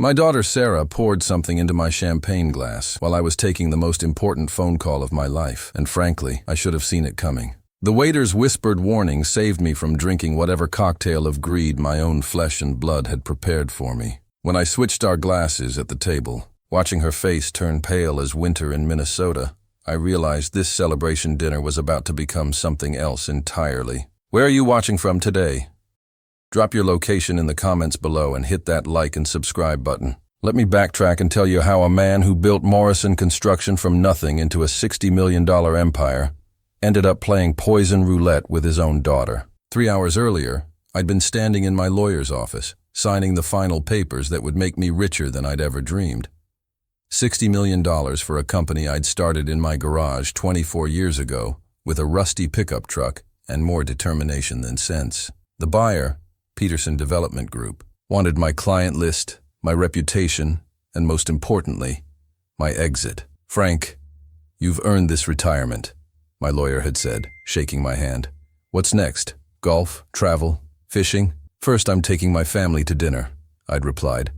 My daughter Sarah poured something into my champagne glass while I was taking the most important phone call of my life, and frankly, I should have seen it coming. The waiter's whispered warning saved me from drinking whatever cocktail of greed my own flesh and blood had prepared for me. When I switched our glasses at the table, watching her face turn pale as winter in Minnesota, I realized this celebration dinner was about to become something else entirely. Where are you watching from today? Drop your location in the comments below and hit that like and subscribe button. Let me backtrack and tell you how a man who built Morrison Construction from nothing into a $60 million empire ended up playing poison roulette with his own daughter. 3 hours earlier, I'd been standing in my lawyer's office, signing the final papers that would make me richer than I'd ever dreamed. $60 million for a company I'd started in my garage 24 years ago with a rusty pickup truck and more determination than sense. The buyer, Peterson Development Group, wanted my client list, my reputation, and most importantly, my exit. "Frank, you've earned this retirement," my lawyer had said, shaking my hand. "What's next? Golf? Travel? Fishing?" "First, I'm taking my family to dinner," I'd replied.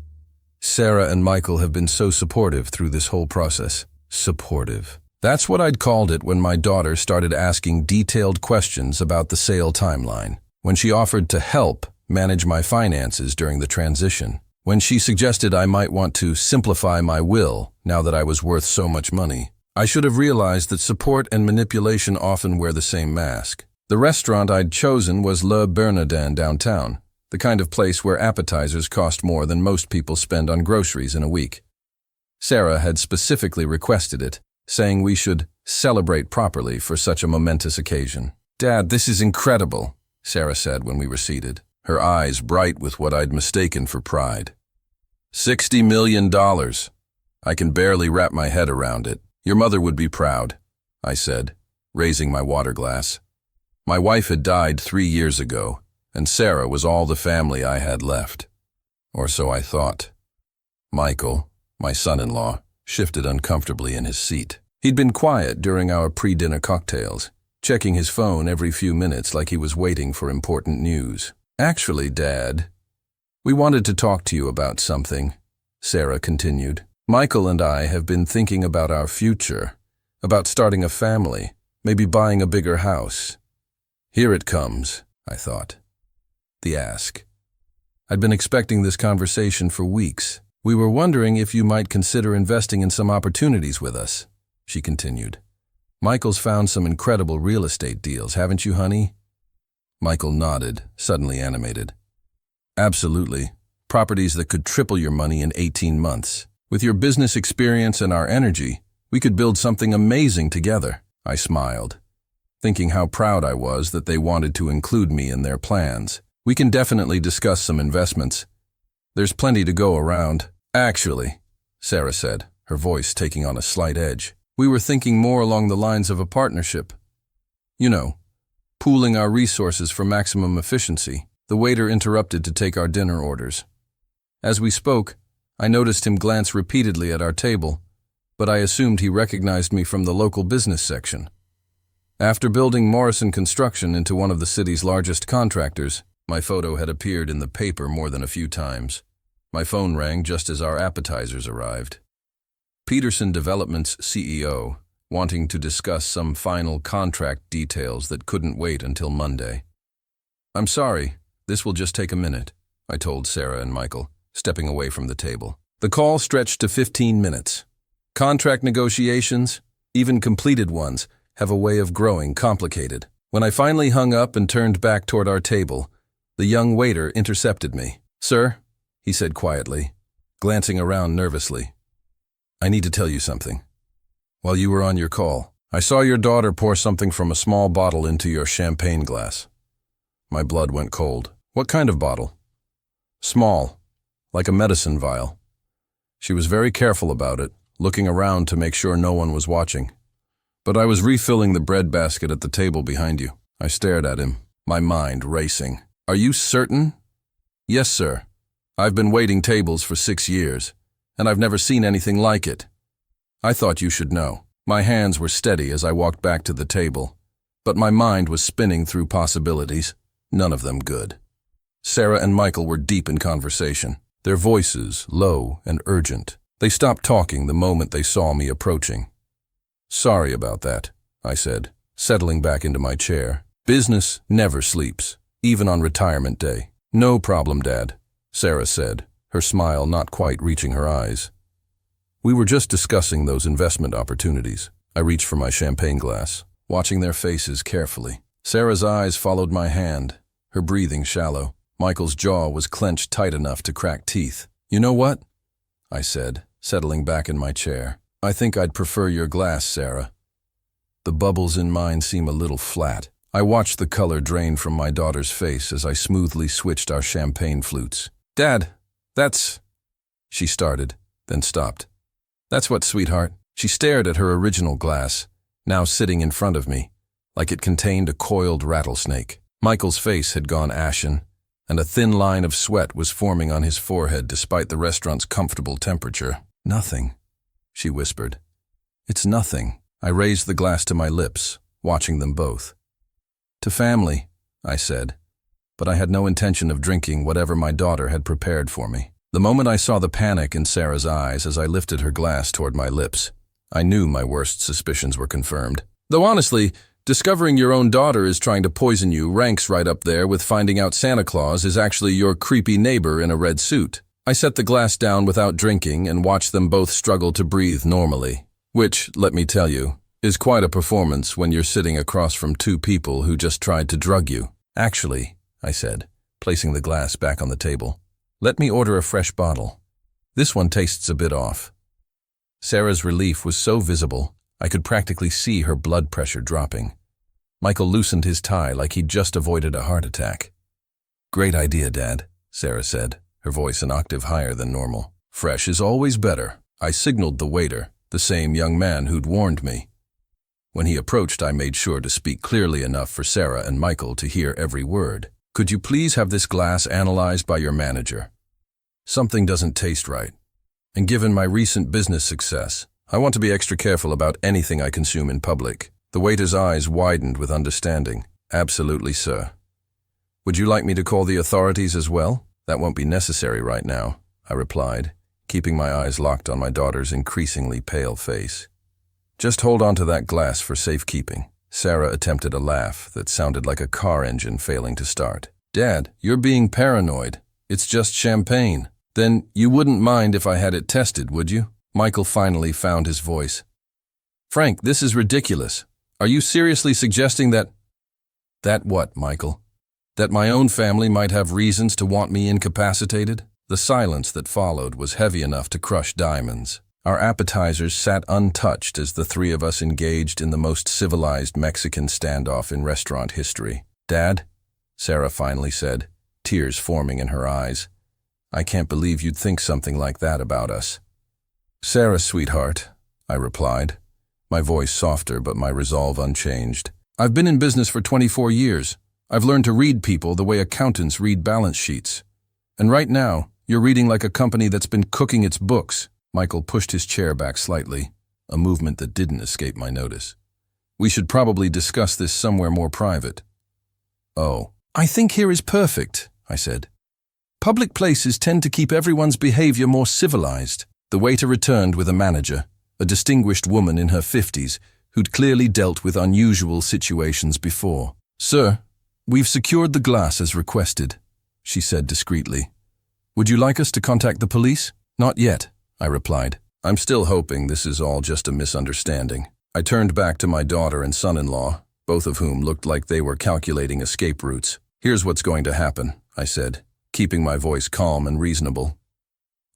"Sarah and Michael have been so supportive through this whole process." Supportive. That's what I'd called it when my daughter started asking detailed questions about the sale timeline, when she offered to help manage my finances during the transition, when she suggested I might want to simplify my will now that I was worth so much money. I should have realized that support and manipulation often wear the same mask. The restaurant I'd chosen was Le Bernardin downtown, the kind of place where appetizers cost more than most people spend on groceries in a week. Sarah had specifically requested it, saying we should celebrate properly for such a momentous occasion. "Dad, this is incredible," Sarah said when we were seated, her eyes bright with what I'd mistaken for pride. $60 million. I can barely wrap my head around it. "Your mother would be proud," I said, raising my water glass. My wife had died 3 years ago, and Sarah was all the family I had left. Or so I thought. Michael, my son-in-law, shifted uncomfortably in his seat. He'd been quiet during our pre-dinner cocktails, checking his phone every few minutes like he was waiting for important news. "Actually, Dad, we wanted to talk to you about something," Sarah continued. "Michael and I have been thinking about our future, about starting a family, maybe buying a bigger house." Here it comes, I thought. The ask. I'd been expecting this conversation for weeks. "We were wondering if you might consider investing in some opportunities with us," she continued. "Michael's found some incredible real estate deals, haven't you, honey?" Michael nodded, suddenly animated. "Absolutely. Properties that could triple your money in 18 months. With your business experience and our energy, we could build something amazing together." I smiled, thinking how proud I was that they wanted to include me in their plans. "We can definitely discuss some investments. There's plenty to go around." "Actually," Sarah said, her voice taking on a slight edge, "we were thinking more along the lines of a partnership. You know, pooling our resources for maximum efficiency." The waiter interrupted to take our dinner orders. As we spoke, I noticed him glance repeatedly at our table, but I assumed he recognized me from the local business section. After building Morrison Construction into one of the city's largest contractors, my photo had appeared in the paper more than a few times. My phone rang just as our appetizers arrived. Peterson Development's CEO, wanting to discuss some final contract details that couldn't wait until Monday. "I'm sorry, this will just take a minute," I told Sarah and Michael, stepping away from the table. The call stretched to 15 minutes. Contract negotiations, even completed ones, have a way of growing complicated. When I finally hung up and turned back toward our table, the young waiter intercepted me. "Sir," he said quietly, glancing around nervously, "I need to tell you something. While you were on your call, I saw your daughter pour something from a small bottle into your champagne glass." My blood went cold. "What kind of bottle?" "Small, like a medicine vial. She was very careful about it, looking around to make sure no one was watching. But I was refilling the bread basket at the table behind you." I stared at him, my mind racing. "Are you certain?" "Yes, sir. I've been waiting tables for 6 years, and I've never seen anything like it. I thought you should know." My hands were steady as I walked back to the table, but my mind was spinning through possibilities, none of them good. Sarah and Michael were deep in conversation. their voices low and urgent. They stopped talking the moment they saw me approaching. "Sorry about that," I said, settling back into my chair. "Business never sleeps, even on retirement day." "No problem, Dad," Sarah said, her smile not quite reaching her eyes. "We were just discussing those investment opportunities." I reached for my champagne glass, watching their faces carefully. Sarah's eyes followed my hand, her breathing shallow. Michael's jaw was clenched tight enough to crack teeth. "You know what?" I said, settling back in my chair. "I think I'd prefer your glass, Sarah. The bubbles in mine seem a little flat." I watched the color drain from my daughter's face as I smoothly switched our champagne flutes. "Dad, that's—" she started, then stopped. "That's what, sweetheart?" She stared at her original glass, now sitting in front of me, like it contained a coiled rattlesnake. Michael's face had gone ashen, and a thin line of sweat was forming on his forehead despite the restaurant's comfortable temperature. "Nothing," she whispered. "It's nothing." I raised the glass to my lips, watching them both. "To family," I said, but I had no intention of drinking whatever my daughter had prepared for me. The moment I saw the panic in Sarah's eyes as I lifted her glass toward my lips, I knew my worst suspicions were confirmed. Though honestly, discovering your own daughter is trying to poison you ranks right up there with finding out Santa Claus is actually your creepy neighbor in a red suit. I set the glass down without drinking and watched them both struggle to breathe normally, which, let me tell you, is quite a performance when you're sitting across from two people who just tried to drug you. "Actually," I said, placing the glass back on the table, "let me order a fresh bottle. This one tastes a bit off." Sarah's relief was so visible, I could practically see her blood pressure dropping. Michael loosened his tie like he'd just avoided a heart attack. "Great idea, Dad," Sarah said, her voice an octave higher than normal. "Fresh is always better." I signaled the waiter, the same young man who'd warned me. When he approached, I made sure to speak clearly enough for Sarah and Michael to hear every word. "Could you please have this glass analyzed by your manager? Something doesn't taste right. And given my recent business success, I want to be extra careful about anything I consume in public." The waiter's eyes widened with understanding. "Absolutely, sir." "Would you like me to call the authorities as well?" "That won't be necessary right now," I replied, keeping my eyes locked on my daughter's increasingly pale face. "Just hold on to that glass for safekeeping." Sarah attempted a laugh that sounded like a car engine failing to start. "Dad, you're being paranoid. It's just champagne." "Then you wouldn't mind if I had it tested, would you?" Michael finally found his voice. "Frank, this is ridiculous. Are you seriously suggesting that—" "That what, Michael? That my own family might have reasons to want me incapacitated?" The silence that followed was heavy enough to crush diamonds. Our appetizers sat untouched as the three of us engaged in the most civilized Mexican standoff in restaurant history. "Dad," Sarah finally said, tears forming in her eyes, "I can't believe you'd think something like that about us." "Sarah, sweetheart," I replied, my voice softer but my resolve unchanged. "I've been in business for 24 years. I've learned to read people the way accountants read balance sheets. And right now, you're reading like a company that's been cooking its books." Michael pushed his chair back slightly, a movement that didn't escape my notice. "We should probably discuss this somewhere more private." "Oh, I think here is perfect," I said. "Public places tend to keep everyone's behavior more civilized." The waiter returned with a manager, a distinguished woman in her 50s, who'd clearly dealt with unusual situations before. "Sir, we've secured the glass as requested," she said discreetly. "Would you like us to contact the police?" "Not yet," I replied. "I'm still hoping this is all just a misunderstanding." I turned back to my daughter and son-in-law, both of whom looked like they were calculating escape routes. "Here's what's going to happen," I said, keeping my voice calm and reasonable.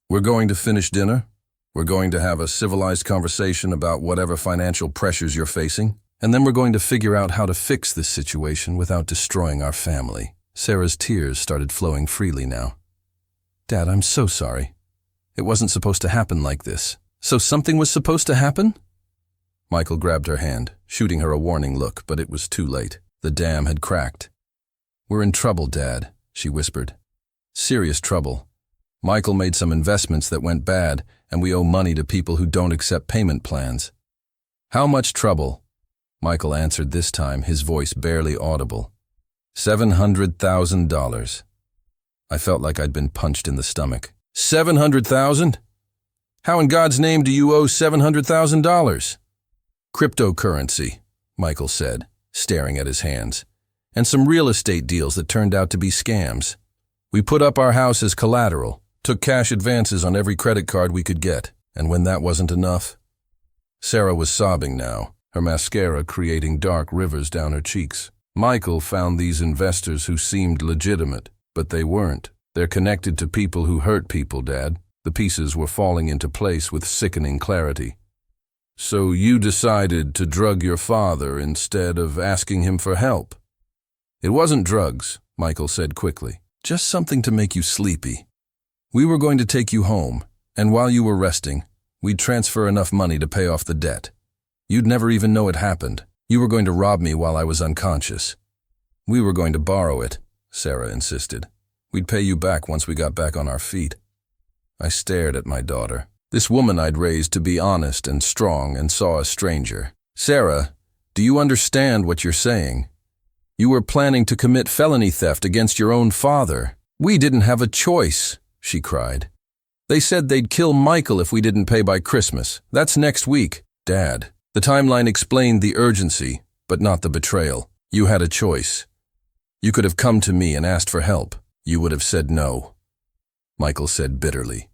"We're going to finish dinner. We're going to have a civilized conversation about whatever financial pressures you're facing, and then we're going to figure out how to fix this situation without destroying our family." Sarah's tears started flowing freely now. "Dad, I'm so sorry. It wasn't supposed to happen like this." "So something was supposed to happen?" Michael grabbed her hand, shooting her a warning look, but it was too late. The dam had cracked. "We're in trouble, Dad," she whispered. "Serious trouble. Michael made some investments that went bad, and we owe money to people who don't accept payment plans." "How much trouble?" Michael answered this time, his voice barely audible. $700,000. I felt like I'd been punched in the stomach. $700,000? How in God's name do you owe $700,000? Cryptocurrency, Michael said, staring at his hands, and some real estate deals that turned out to be scams. We put up our house as collateral, took cash advances on every credit card we could get, and when that wasn't enough... Sarah was sobbing now, her mascara creating dark rivers down her cheeks. Michael found these investors who seemed legitimate, but they weren't. They're connected to people who hurt people, Dad. The pieces were falling into place with sickening clarity. So you decided to drug your father instead of asking him for help? It wasn't drugs, Michael said quickly. Just something to make you sleepy. We were going to take you home, and while you were resting, we'd transfer enough money to pay off the debt. You'd never even know it happened. You were going to rob me while I was unconscious. We were going to borrow it, Sarah insisted. We'd pay you back once we got back on our feet. I stared at my daughter, this woman I'd raised to be honest and strong, and saw a stranger. Sarah, do you understand what you're saying? You were planning to commit felony theft against your own father. We didn't have a choice, she cried. They said they'd kill Michael if we didn't pay by Christmas. That's next week. Dad, the timeline explained the urgency, but not the betrayal. You had a choice. You could have come to me and asked for help. You would have said no. Michael said bitterly.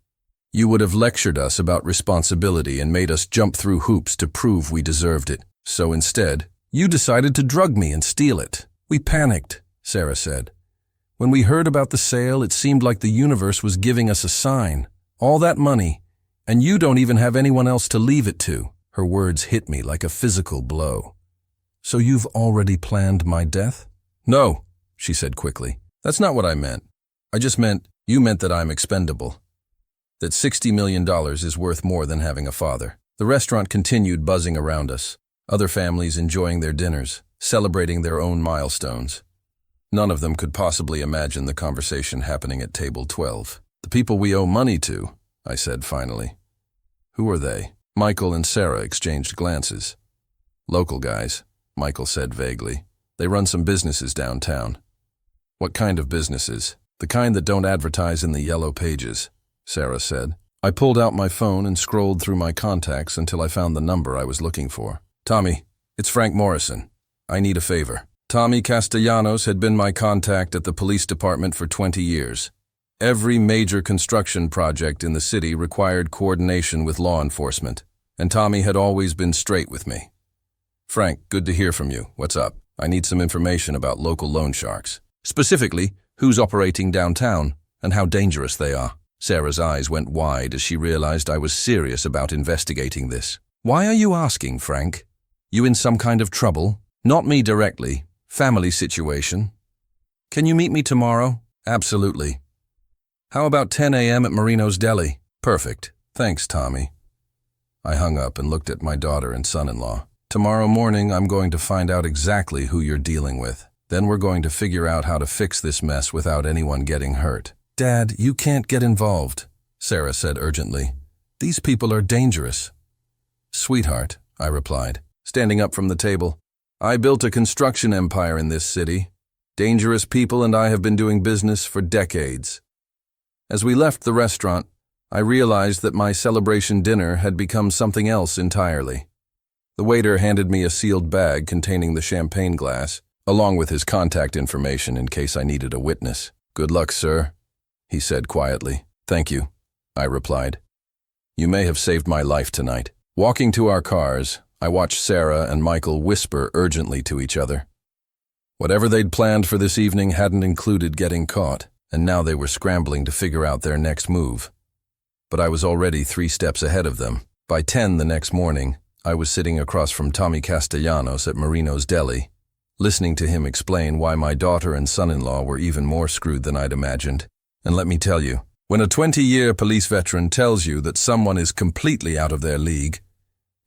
You would have lectured us about responsibility and made us jump through hoops to prove we deserved it. So instead, you decided to drug me and steal it. We panicked, Sarah said. When we heard about the sale, it seemed like the universe was giving us a sign. All that money, and you don't even have anyone else to leave it to. Her words hit me like a physical blow. So you've already planned my death? No, she said quickly. That's not what I meant. I just meant, you meant that I'm expendable. That $60 million is worth more than having a father. The restaurant continued buzzing around us, other families enjoying their dinners, celebrating their own milestones. None of them could possibly imagine the conversation happening at table 12. The people we owe money to, I said finally. Who are they? Michael and Sarah exchanged glances. Local guys, Michael said vaguely. They run some businesses downtown. What kind of businesses? The kind that don't advertise in the yellow pages, Sarah said. I pulled out my phone and scrolled through my contacts until I found the number I was looking for. Tommy, it's Frank Morrison. I need a favor. Tommy Castellanos had been my contact at the police department for 20 years. Every major construction project in the city required coordination with law enforcement, and Tommy had always been straight with me. Frank, good to hear from you. What's up? I need some information about local loan sharks. Specifically, who's operating downtown and how dangerous they are. Sarah's eyes went wide as she realized I was serious about investigating this. Why are you asking, Frank? You in some kind of trouble? Not me directly. Family situation. Can you meet me tomorrow? Absolutely. How about 10 a.m. at Marino's Deli? Perfect. Thanks, Tommy. I hung up and looked at my daughter and son-in-law. Tomorrow morning, I'm going to find out exactly who you're dealing with. Then we're going to figure out how to fix this mess without anyone getting hurt. Dad, you can't get involved, Sarah said urgently. These people are dangerous. Sweetheart, I replied, standing up from the table. I built a construction empire in this city. Dangerous people and I have been doing business for decades. As we left the restaurant, I realized that my celebration dinner had become something else entirely. The waiter handed me a sealed bag containing the champagne glass, along with his contact information in case I needed a witness. Good luck, sir, he said quietly. Thank you, I replied. You may have saved my life tonight. Walking to our cars, I watched Sarah and Michael whisper urgently to each other. Whatever they'd planned for this evening hadn't included getting caught, and now they were scrambling to figure out their next move. But I was already 3 steps ahead of them. By 10 the next morning, I was sitting across from Tommy Castellanos at Marino's Deli, listening to him explain why my daughter and son-in-law were even more screwed than I'd imagined. And let me tell you, when a 20-year police veteran tells you that someone is completely out of their league,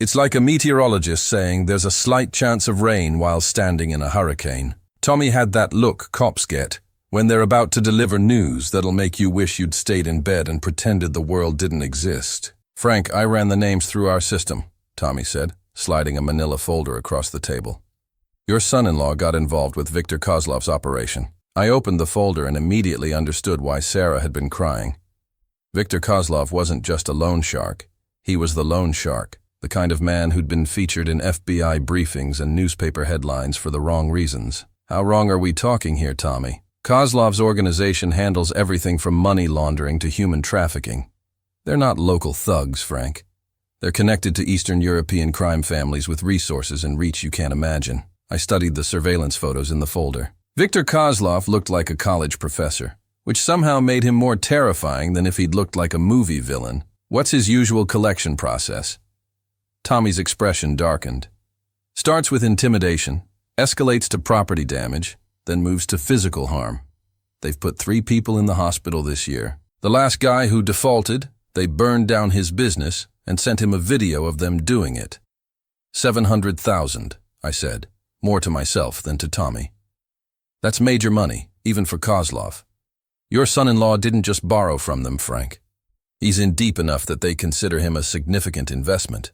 it's like a meteorologist saying there's a slight chance of rain while standing in a hurricane. Tommy had that look cops get when they're about to deliver news that'll make you wish you'd stayed in bed and pretended the world didn't exist. Frank, I ran the names through our system, Tommy said, sliding a manila folder across the table. Your son-in-law got involved with Viktor Kozlov's operation. I opened the folder and immediately understood why Sarah had been crying. Viktor Kozlov wasn't just a loan shark. He was the loan shark, the kind of man who'd been featured in FBI briefings and newspaper headlines for the wrong reasons. How wrong are we talking here, Tommy? Kozlov's organization handles everything from money laundering to human trafficking. They're not local thugs, Frank. They're connected to Eastern European crime families with resources and reach you can't imagine. I studied the surveillance photos in the folder. Viktor Kozlov looked like a college professor, which somehow made him more terrifying than if he'd looked like a movie villain. What's his usual collection process? Tommy's expression darkened. Starts with intimidation, escalates to property damage, then moves to physical harm. They've put 3 people in the hospital this year. The last guy who defaulted, they burned down his business and sent him a video of them doing it. 700,000, I said, more to myself than to Tommy. That's major money, even for Kozlov. Your son-in-law didn't just borrow from them, Frank. He's in deep enough that they consider him a significant investment.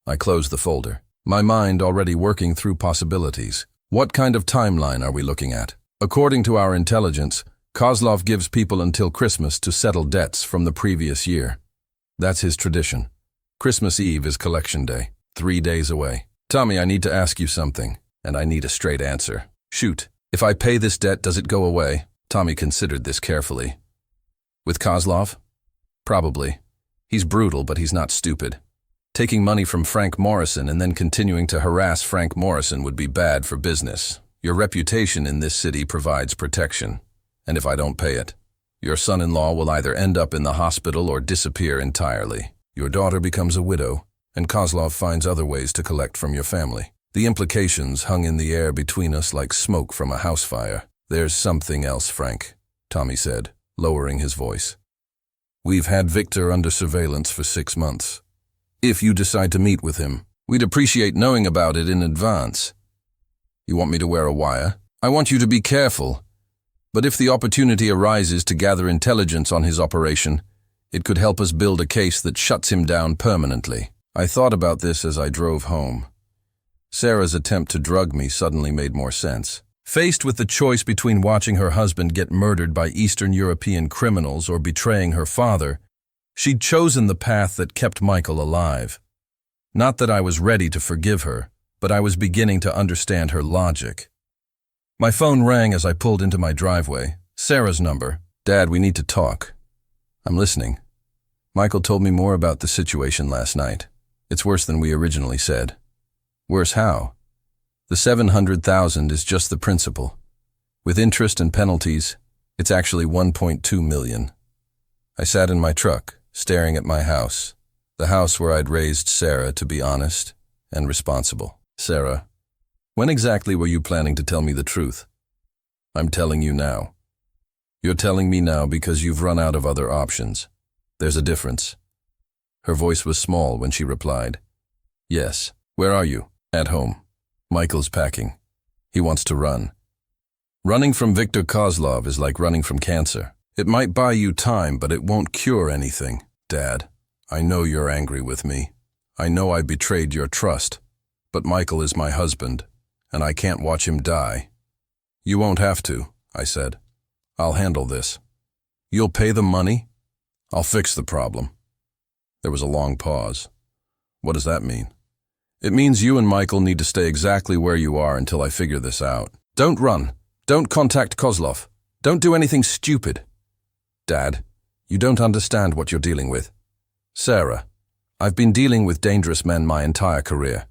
I closed the folder, my mind already working through possibilities. What kind of timeline are we looking at? According to our intelligence, Kozlov gives people until Christmas to settle debts from the previous year. That's his tradition. Christmas Eve is collection day, 3 days away. Tommy, I need to ask you something, and I need a straight answer. Shoot. If I pay this debt, does it go away? Tommy considered this carefully. With Kozlov? Probably. He's brutal, but he's not stupid. Taking money from Frank Morrison and then continuing to harass Frank Morrison would be bad for business. Your reputation in this city provides protection. And if I don't pay it, your son-in-law will either end up in the hospital or disappear entirely. Your daughter becomes a widow, and Kozlov finds other ways to collect from your family. The implications hung in the air between us like smoke from a house fire. There's something else, Frank, Tommy said, lowering his voice. We've had Viktor under surveillance for 6 months. If you decide to meet with him, we'd appreciate knowing about it in advance. You want me to wear a wire? I want you to be careful. But if the opportunity arises to gather intelligence on his operation, it could help us build a case that shuts him down permanently. I thought about this as I drove home. Sarah's attempt to drug me suddenly made more sense. Faced with the choice between watching her husband get murdered by Eastern European criminals or betraying her father, she'd chosen the path that kept Michael alive. Not that I was ready to forgive her, but I was beginning to understand her logic. My phone rang as I pulled into my driveway. Sarah's number. Dad, we need to talk. I'm listening. Michael told me more about the situation last night. It's worse than we originally said. Worse how? The 700,000 is just the principal. With interest and penalties, it's actually 1.2 million. I sat in my truck, staring at my house, the house where I'd raised Sarah to be honest and responsible. Sarah, when exactly were you planning to tell me the truth? I'm telling you now. You're telling me now because you've run out of other options. There's a difference. Her voice was small when she replied. Yes. Where are you? At home. Michael's packing. He wants to run. Running from Viktor Kozlov is like running from cancer. It might buy you time, but it won't cure anything. Dad, I know you're angry with me. I know I betrayed your trust. But Michael is my husband, and I can't watch him die. You won't have to, I said. I'll handle this. You'll pay the money? I'll fix the problem. There was a long pause. What does that mean? It means you and Michael need to stay exactly where you are until I figure this out. Don't run. Don't contact Kozlov. Don't do anything stupid. Dad, you don't understand what you're dealing with. Sarah, I've been dealing with dangerous men my entire career.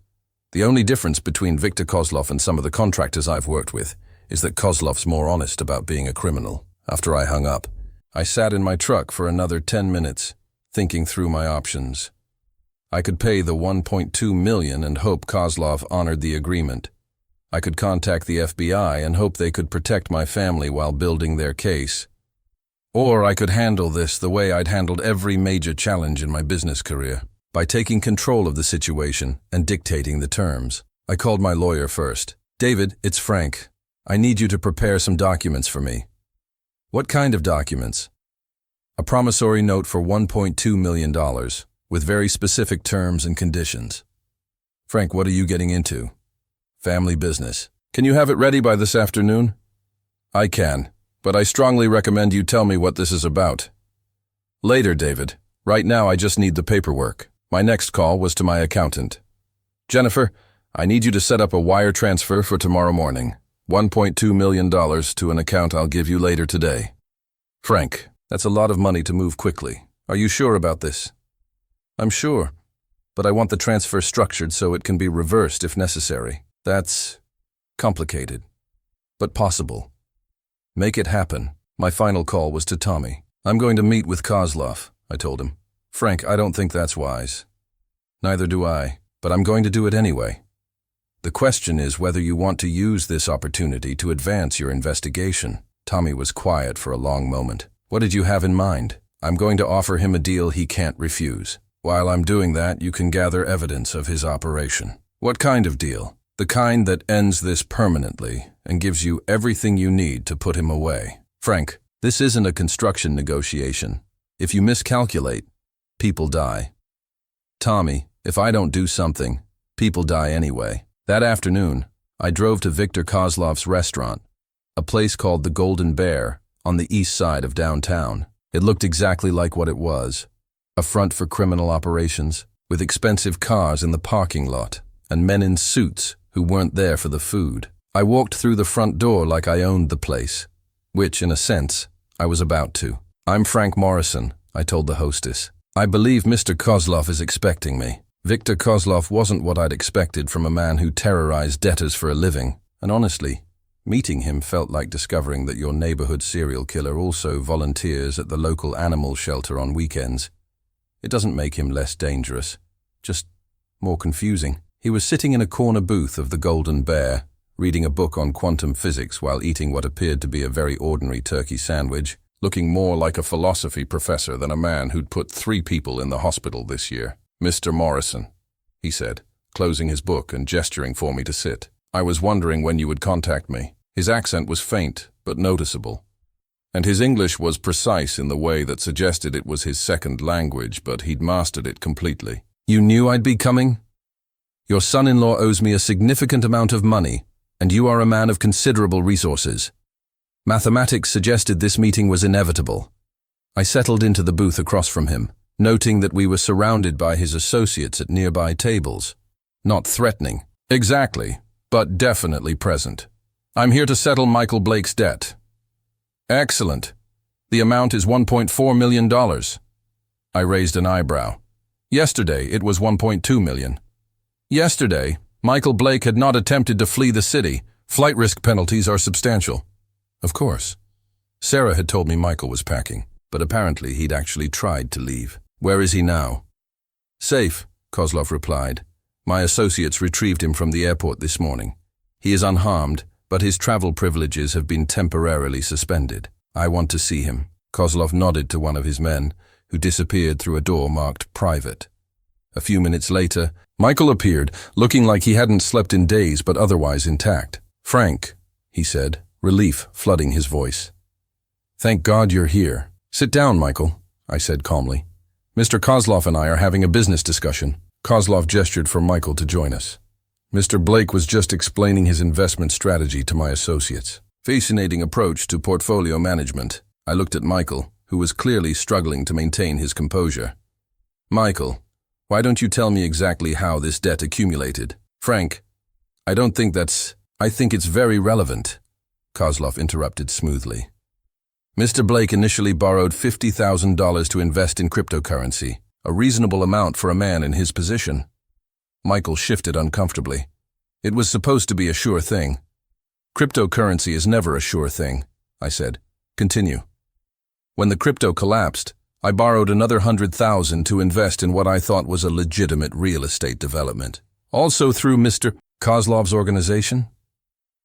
The only difference between Viktor Kozlov and some of the contractors I've worked with is that Kozlov's more honest about being a criminal. After I hung up, I sat in my truck for another 10 minutes, thinking through my options. I could pay the 1.2 million and hope Kozlov honored the agreement. I could contact the FBI and hope they could protect my family while building their case. Or I could handle this the way I'd handled every major challenge in my business career, by taking control of the situation and dictating the terms. I called my lawyer first. David, it's Frank. I need you to prepare some documents for me. What kind of documents? A promissory note for $1.2 million, with very specific terms and conditions. Frank, what are you getting into? Family business. Can you have it ready by this afternoon? I can, but I strongly recommend you tell me what this is about. Later, David. Right now I just need the paperwork. My next call was to my accountant. Jennifer, I need you to set up a wire transfer for tomorrow morning. $1.2 million to an account I'll give you later today. Frank, that's a lot of money to move quickly. Are you sure about this? I'm sure, but I want the transfer structured so it can be reversed if necessary. That's complicated, but possible. Make it happen. My final call was to Tommy. I'm going to meet with Kozlov, I told him. Frank, I don't think that's wise. Neither do I, but I'm going to do it anyway. The question is whether you want to use this opportunity to advance your investigation. Tommy was quiet for a long moment. What did you have in mind? I'm going to offer him a deal he can't refuse. While I'm doing that, you can gather evidence of his operation. What kind of deal? The kind that ends this permanently and gives you everything you need to put him away. Frank, this isn't a construction negotiation. If you miscalculate, people die. Tommy, if I don't do something, people die anyway. That afternoon, I drove to Viktor Kozlov's restaurant, a place called the Golden Bear, on the east side of downtown. It looked exactly like what it was, a front for criminal operations, with expensive cars in the parking lot, and men in suits who weren't there for the food. I walked through the front door like I owned the place, which, in a sense, I was about to. I'm Frank Morrison, I told the hostess. I believe Mr. Kozlov is expecting me. Viktor Kozlov wasn't what I'd expected from a man who terrorized debtors for a living, and honestly, meeting him felt like discovering that your neighborhood serial killer also volunteers at the local animal shelter on weekends. It doesn't make him less dangerous, just more confusing. He was sitting in a corner booth of the Golden Bear, reading a book on quantum physics while eating what appeared to be a very ordinary turkey sandwich, looking more like a philosophy professor than a man who'd put 3 people in the hospital this year. Mr. Morrison, he said, closing his book and gesturing for me to sit. I was wondering when you would contact me. His accent was faint, but noticeable, and his English was precise in the way that suggested it was his second language, but he'd mastered it completely. You knew I'd be coming? Your son-in-law owes me a significant amount of money, and you are a man of considerable resources. Mathematics suggested this meeting was inevitable. I settled into the booth across from him, noting that we were surrounded by his associates at nearby tables. Not threatening. Exactly, but definitely present. I'm here to settle Michael Blake's debt. Excellent. The amount is $1.4 million. I raised an eyebrow. Yesterday, it was $1.2 million. Yesterday, Michael Blake had not attempted to flee the city. Flight risk penalties are substantial. Of course. Sarah had told me Michael was packing, but apparently he'd actually tried to leave. Where is he now? Safe, Kozlov replied. My associates retrieved him from the airport this morning. He is unharmed, but his travel privileges have been temporarily suspended. I want to see him. Kozlov nodded to one of his men, who disappeared through a door marked private. A few minutes later, Michael appeared, looking like he hadn't slept in days but otherwise intact. Frank, he said, relief flooding his voice. Thank God you're here. Sit down, Michael, I said calmly. Mr. Kozlov and I are having a business discussion. Kozlov gestured for Michael to join us. Mr. Blake was just explaining his investment strategy to my associates. Fascinating approach to portfolio management. I looked at Michael, who was clearly struggling to maintain his composure. Michael, why don't you tell me exactly how this debt accumulated? Frank, I think it's very relevant, Kozlov interrupted smoothly. Mr. Blake initially borrowed $50,000 to invest in cryptocurrency, a reasonable amount for a man in his position. Michael shifted uncomfortably. It was supposed to be a sure thing. Cryptocurrency is never a sure thing, I said. Continue. When the crypto collapsed, I borrowed another $100,000 to invest in what I thought was a legitimate real estate development. Also through Mr. Kozlov's organization?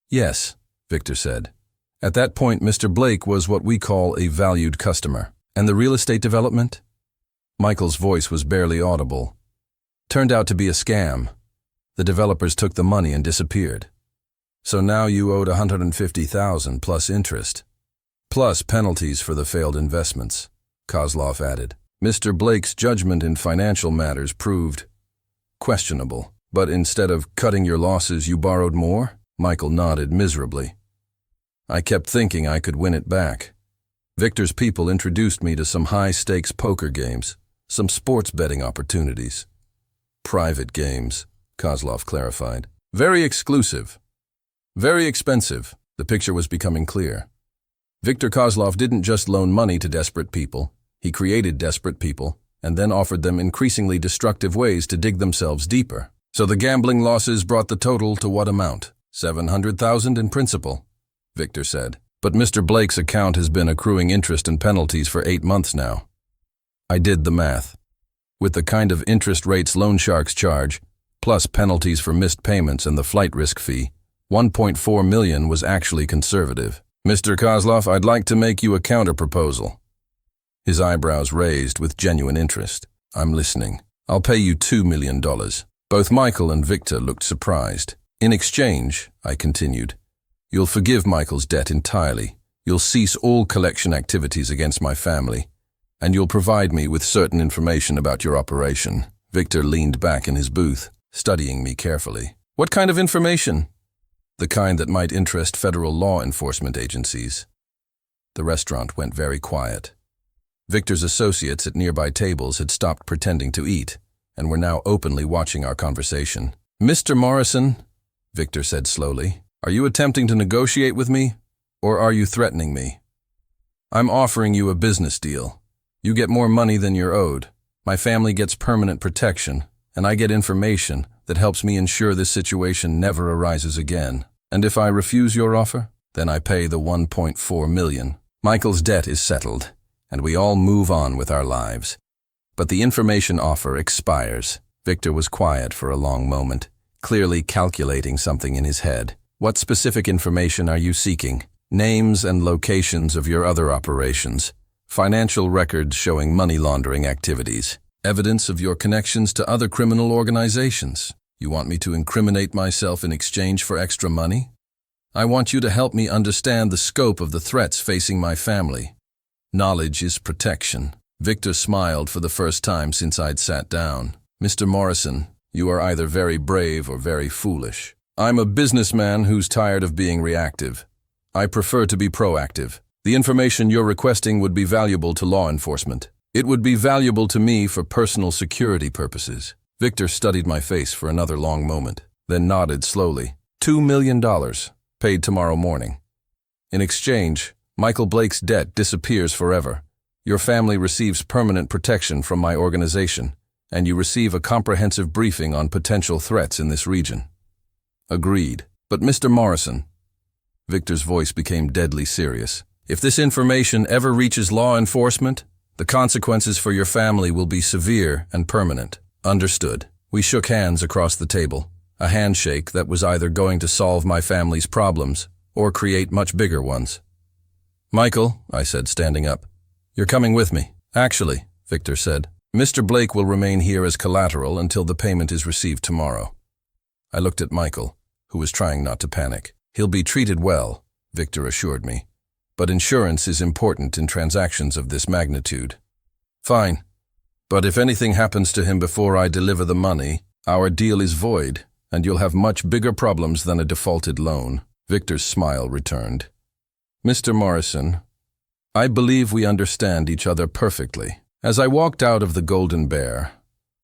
Yes, Victor said. At that point, Mr. Blake was what we call a valued customer. And the real estate development? Michael's voice was barely audible. Turned out to be a scam. The developers took the money and disappeared. So now you owed $150,000 plus interest. Plus penalties for the failed investments, Kozlov added. Mr. Blake's judgment in financial matters proved questionable. But instead of cutting your losses, you borrowed more? Michael nodded miserably. I kept thinking I could win it back. Victor's people introduced me to some high-stakes poker games, some sports betting opportunities. Private games, Kozlov clarified. Very exclusive. Very expensive. The picture was becoming clear. Viktor Kozlov didn't just loan money to desperate people. He created desperate people and then offered them increasingly destructive ways to dig themselves deeper. So the gambling losses brought the total to what amount? $700,000 in principal, Victor said. But Mr. Blake's account has been accruing interest and penalties for 8 months now. I did the math. With the kind of interest rates loan sharks charge, plus penalties for missed payments and the flight risk fee, $1.4 million was actually conservative. Mr. Kozlov, I'd like to make you a counter-proposal. His eyebrows raised with genuine interest. I'm listening. I'll pay you $2 million. Both Michael and Victor looked surprised. In exchange, I continued, you'll forgive Michael's debt entirely. You'll cease all collection activities against my family, and you'll provide me with certain information about your operation. Victor leaned back in his booth, studying me carefully. What kind of information? The kind that might interest federal law enforcement agencies. The restaurant went very quiet. Victor's associates at nearby tables had stopped pretending to eat and were now openly watching our conversation. Mr. Morrison, Victor said slowly, are you attempting to negotiate with me, or are you threatening me? I'm offering you a business deal. You get more money than you're owed. My family gets permanent protection, and I get information that helps me ensure this situation never arises again. And if I refuse your offer, then I pay the $1.4 million. Michael's debt is settled, and we all move on with our lives. But the information offer expires. Victor was quiet for a long moment, clearly calculating something in his head. What specific information are you seeking? Names and locations of your other operations, financial records showing money laundering activities, evidence of your connections to other criminal organizations. You want me to incriminate myself in exchange for extra money? I want you to help me understand the scope of the threats facing my family. Knowledge is protection. Victor smiled for the first time since I'd sat down. Mr. Morrison, you are either very brave or very foolish. I'm a businessman who's tired of being reactive. I prefer to be proactive. The information you're requesting would be valuable to law enforcement. It would be valuable to me for personal security purposes. Victor studied my face for another long moment, then nodded slowly. $2 million, paid tomorrow morning. In exchange, Michael Blake's debt disappears forever. Your family receives permanent protection from my organization, and you receive a comprehensive briefing on potential threats in this region. Agreed. But Mr. Morrison, Victor's voice became deadly serious. If this information ever reaches law enforcement, the consequences for your family will be severe and permanent. Understood. We shook hands across the table, a handshake that was either going to solve my family's problems or create much bigger ones. Michael, I said, standing up, you're coming with me. Actually, Victor said, Mr. Blake will remain here as collateral until the payment is received tomorrow. I looked at Michael, who was trying not to panic. He'll be treated well, Victor assured me, but insurance is important in transactions of this magnitude. Fine. But if anything happens to him before I deliver the money, our deal is void, and you'll have much bigger problems than a defaulted loan. Victor's smile returned. Mr. Morrison, I believe we understand each other perfectly. As I walked out of the Golden Bear,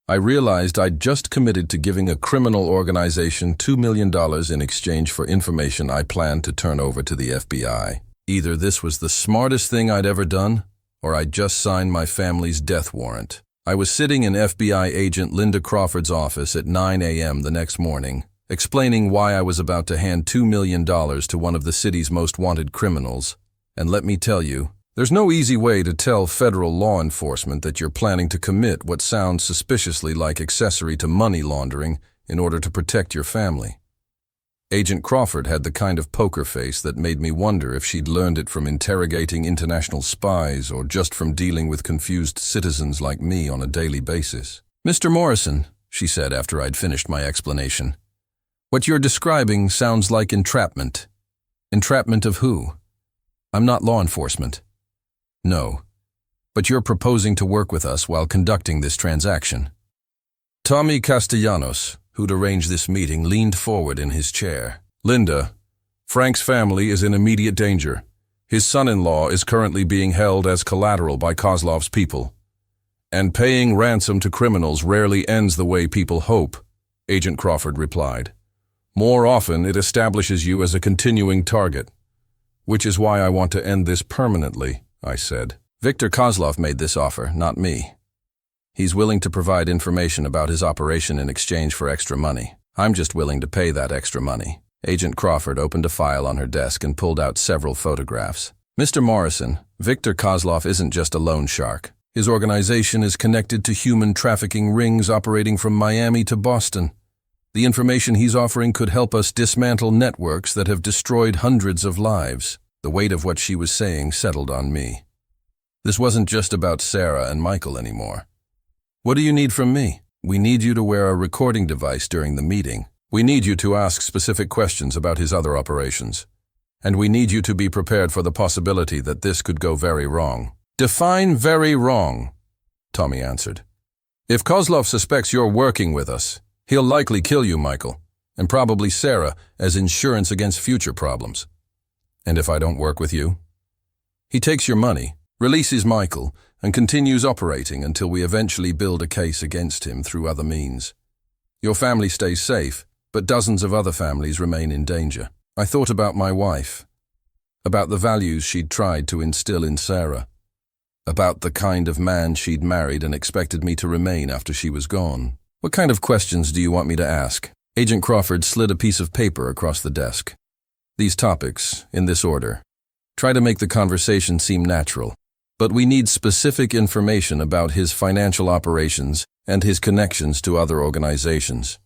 I realized I'd just committed to giving a criminal organization $2 million in exchange for information I planned to turn over to the FBI. Either this was the smartest thing I'd ever done, or I'd just signed my family's death warrant. I was sitting in FBI agent Linda Crawford's office at 9 a.m. the next morning, explaining why I was about to hand $2 million to one of the city's most wanted criminals. And let me tell you, there's no easy way to tell federal law enforcement that you're planning to commit what sounds suspiciously like accessory to money laundering in order to protect your family. Agent Crawford had the kind of poker face that made me wonder if she'd learned it from interrogating international spies or just from dealing with confused citizens like me on a daily basis. Mr. Morrison, she said after I'd finished my explanation, what you're describing sounds like entrapment. Entrapment of who? I'm not law enforcement. No, but you're proposing to work with us while conducting this transaction. Tommy Castellanos, who'd arranged this meeting, leaned forward in his chair. Linda, Frank's family is in immediate danger. His son-in-law is currently being held as collateral by Kozlov's people. And paying ransom to criminals rarely ends the way people hope, Agent Crawford replied. More often, it establishes you as a continuing target. Which is why I want to end this permanently, I said. Viktor Kozlov made this offer, not me. He's willing to provide information about his operation in exchange for extra money. I'm just willing to pay that extra money. Agent Crawford opened a file on her desk and pulled out several photographs. Mr. Morrison, Viktor Kozlov isn't just a loan shark. His organization is connected to human trafficking rings operating from Miami to Boston. The information he's offering could help us dismantle networks that have destroyed hundreds of lives. The weight of what she was saying settled on me. This wasn't just about Sarah and Michael anymore. What do you need from me? We need you to wear a recording device during the meeting. We need you to ask specific questions about his other operations. And we need you to be prepared for the possibility that this could go very wrong. Define very wrong, Tommy answered. If Kozlov suspects you're working with us, he'll likely kill you, Michael, and probably Sarah as insurance against future problems. And if I don't work with you? He takes your money, releases Michael, and continues operating until we eventually build a case against him through other means. Your family stays safe, but dozens of other families remain in danger. I thought about my wife, about the values she'd tried to instill in Sarah, about the kind of man she'd married and expected me to remain after she was gone. What kind of questions do you want me to ask? Agent Crawford slid a piece of paper across the desk. These topics, in this order. Try to make the conversation seem natural. But we need specific information about his financial operations and his connections to other organizations.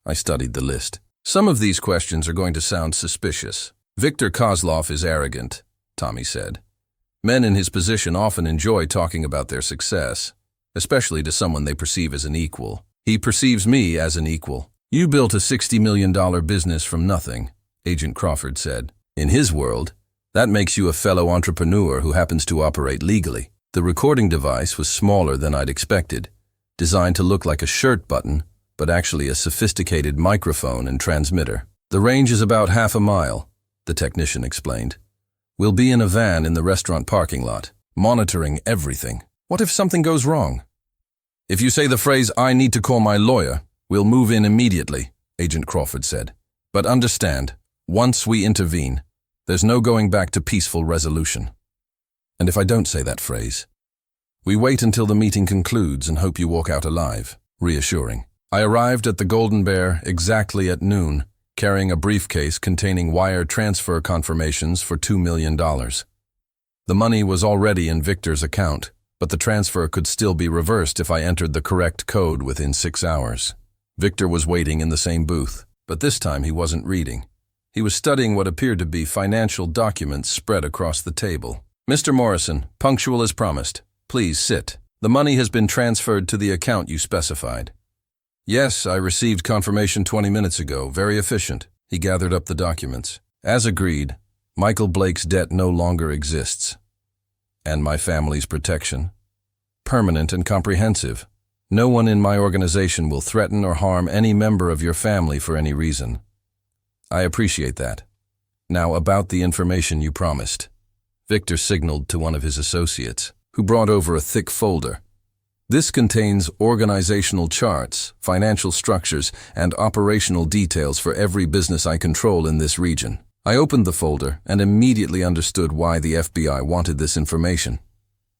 I studied the list. Some of these questions are going to sound suspicious. Viktor Kozlov is arrogant, Tommy said. Men in his position often enjoy talking about their success, especially to someone they perceive as an equal. He perceives me as an equal. You built a $60 million business from nothing, Agent Crawford said. In his world, that makes you a fellow entrepreneur who happens to operate legally. The recording device was smaller than I'd expected, designed to look like a shirt button, but actually a sophisticated microphone and transmitter. The range is about half a mile, the technician explained. We'll be in a van in the restaurant parking lot, monitoring everything. What if something goes wrong? If you say the phrase, "I need to call my lawyer," we'll move in immediately, Agent Crawford said. But understand, once we intervene, there's no going back to peaceful resolution. And if I don't say that phrase, we wait until the meeting concludes and hope you walk out alive. Reassuring. I arrived at the Golden Bear exactly at noon, carrying a briefcase containing wire transfer confirmations for $2 million. The money was already in Victor's account, but the transfer could still be reversed if I entered the correct code within 6 hours. Victor was waiting in the same booth, but this time he wasn't reading. He was studying what appeared to be financial documents spread across the table. Mr. Morrison, punctual as promised. Please sit. The money has been transferred to the account you specified. Yes, I received confirmation 20 minutes ago. Very efficient. He gathered up the documents. As agreed, Michael Blake's debt no longer exists. And my family's protection? Permanent and comprehensive. No one in my organization will threaten or harm any member of your family for any reason. I appreciate that. Now about the information you promised. Victor signaled to one of his associates, who brought over a thick folder. This contains organizational charts, financial structures, and operational details for every business I control in this region. I opened the folder and immediately understood why the FBI wanted this information.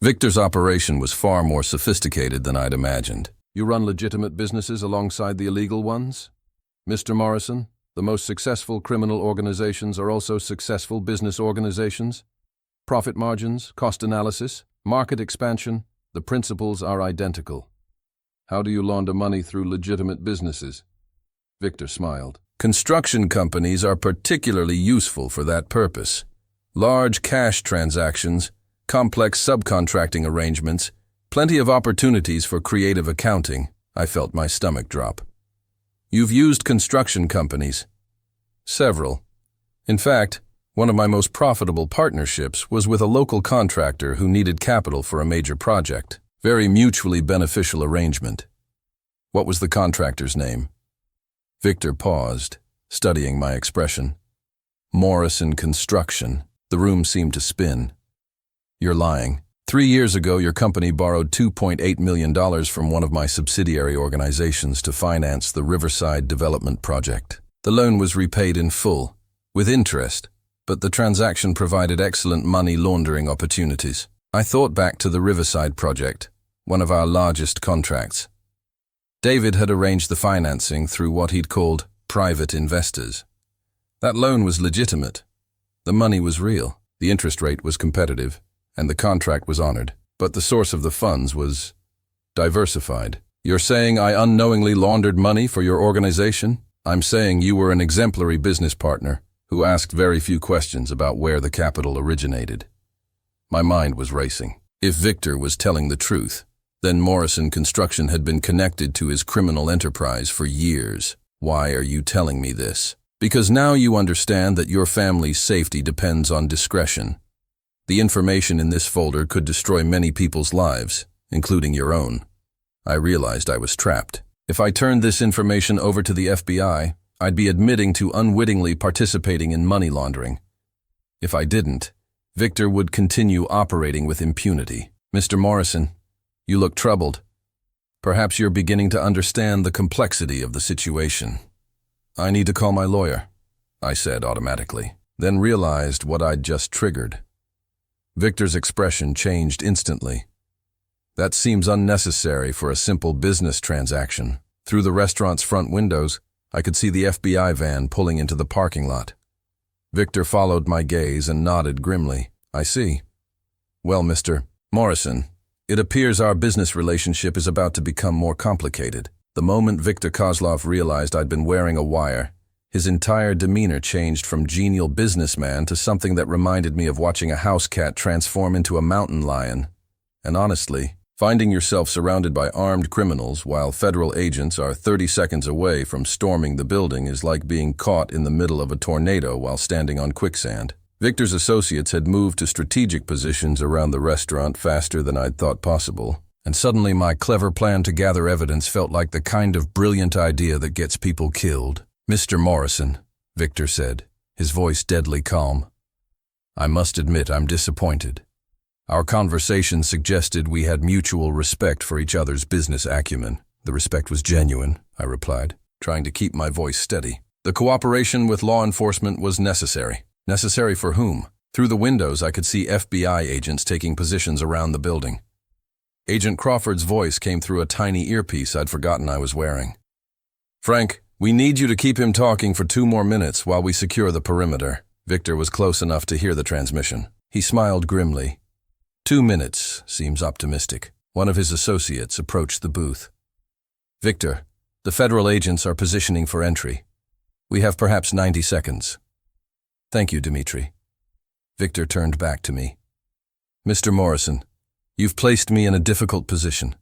Victor's operation was far more sophisticated than I'd imagined. You run legitimate businesses alongside the illegal ones? Mr. Morrison? The most successful criminal organizations are also successful business organizations. Profit margins, cost analysis, market expansion, the principles are identical. How do you launder money through legitimate businesses? Victor smiled. Construction companies are particularly useful for that purpose. Large cash transactions, complex subcontracting arrangements, plenty of opportunities for creative accounting. I felt my stomach drop. You've used construction companies. Several. In fact, one of my most profitable partnerships was with a local contractor who needed capital for a major project. Very mutually beneficial arrangement. What was the contractor's name? Victor paused, studying my expression. Morrison Construction. The room seemed to spin. You're lying. 3 years ago, your company borrowed $2.8 million from one of my subsidiary organizations to finance the Riverside Development Project. The loan was repaid in full, with interest, but the transaction provided excellent money laundering opportunities. I thought back to the Riverside Project, one of our largest contracts. David had arranged the financing through what he'd called private investors. That loan was legitimate. The money was real, the interest rate was competitive, and the contract was honored. But the source of the funds was diversified. You're saying I unknowingly laundered money for your organization? I'm saying you were an exemplary business partner who asked very few questions about where the capital originated. My mind was racing. If Victor was telling the truth, then Morrison Construction had been connected to his criminal enterprise for years. Why are you telling me this? Because now you understand that your family's safety depends on discretion. The information in this folder could destroy many people's lives, including your own. I realized I was trapped. If I turned this information over to the FBI, I'd be admitting to unwittingly participating in money laundering. If I didn't, Victor would continue operating with impunity. Mr. Morrison, you look troubled. Perhaps you're beginning to understand the complexity of the situation. I need to call my lawyer, I said automatically, then realized what I'd just triggered. Victor's expression changed instantly. That seems unnecessary for a simple business transaction. Through the restaurant's front windows, I could see the FBI van pulling into the parking lot. Victor followed my gaze and nodded grimly. I see. Well, Mr. Morrison, it appears our business relationship is about to become more complicated. The moment Victor Kozlov realized I'd been wearing a wire, his entire demeanor changed from genial businessman to something that reminded me of watching a house cat transform into a mountain lion. And honestly, finding yourself surrounded by armed criminals while federal agents are 30 seconds away from storming the building is like being caught in the middle of a tornado while standing on quicksand. Victor's associates had moved to strategic positions around the restaurant faster than I'd thought possible, and suddenly my clever plan to gather evidence felt like the kind of brilliant idea that gets people killed. Mr. Morrison, Victor said, his voice deadly calm. I must admit I'm disappointed. Our conversation suggested we had mutual respect for each other's business acumen. The respect was genuine, I replied, trying to keep my voice steady. The cooperation with law enforcement was necessary. Necessary for whom? Through the windows I could see FBI agents taking positions around the building. Agent Crawford's voice came through a tiny earpiece I'd forgotten I was wearing. Frank, we need you to keep him talking for 2 more minutes while we secure the perimeter. Victor was close enough to hear the transmission. He smiled grimly. 2 minutes seems optimistic. One of his associates approached the booth. Victor, the federal agents are positioning for entry. We have perhaps 90 seconds. Thank you, Dimitri. Victor turned back to me. Mr. Morrison, you've placed me in a difficult position.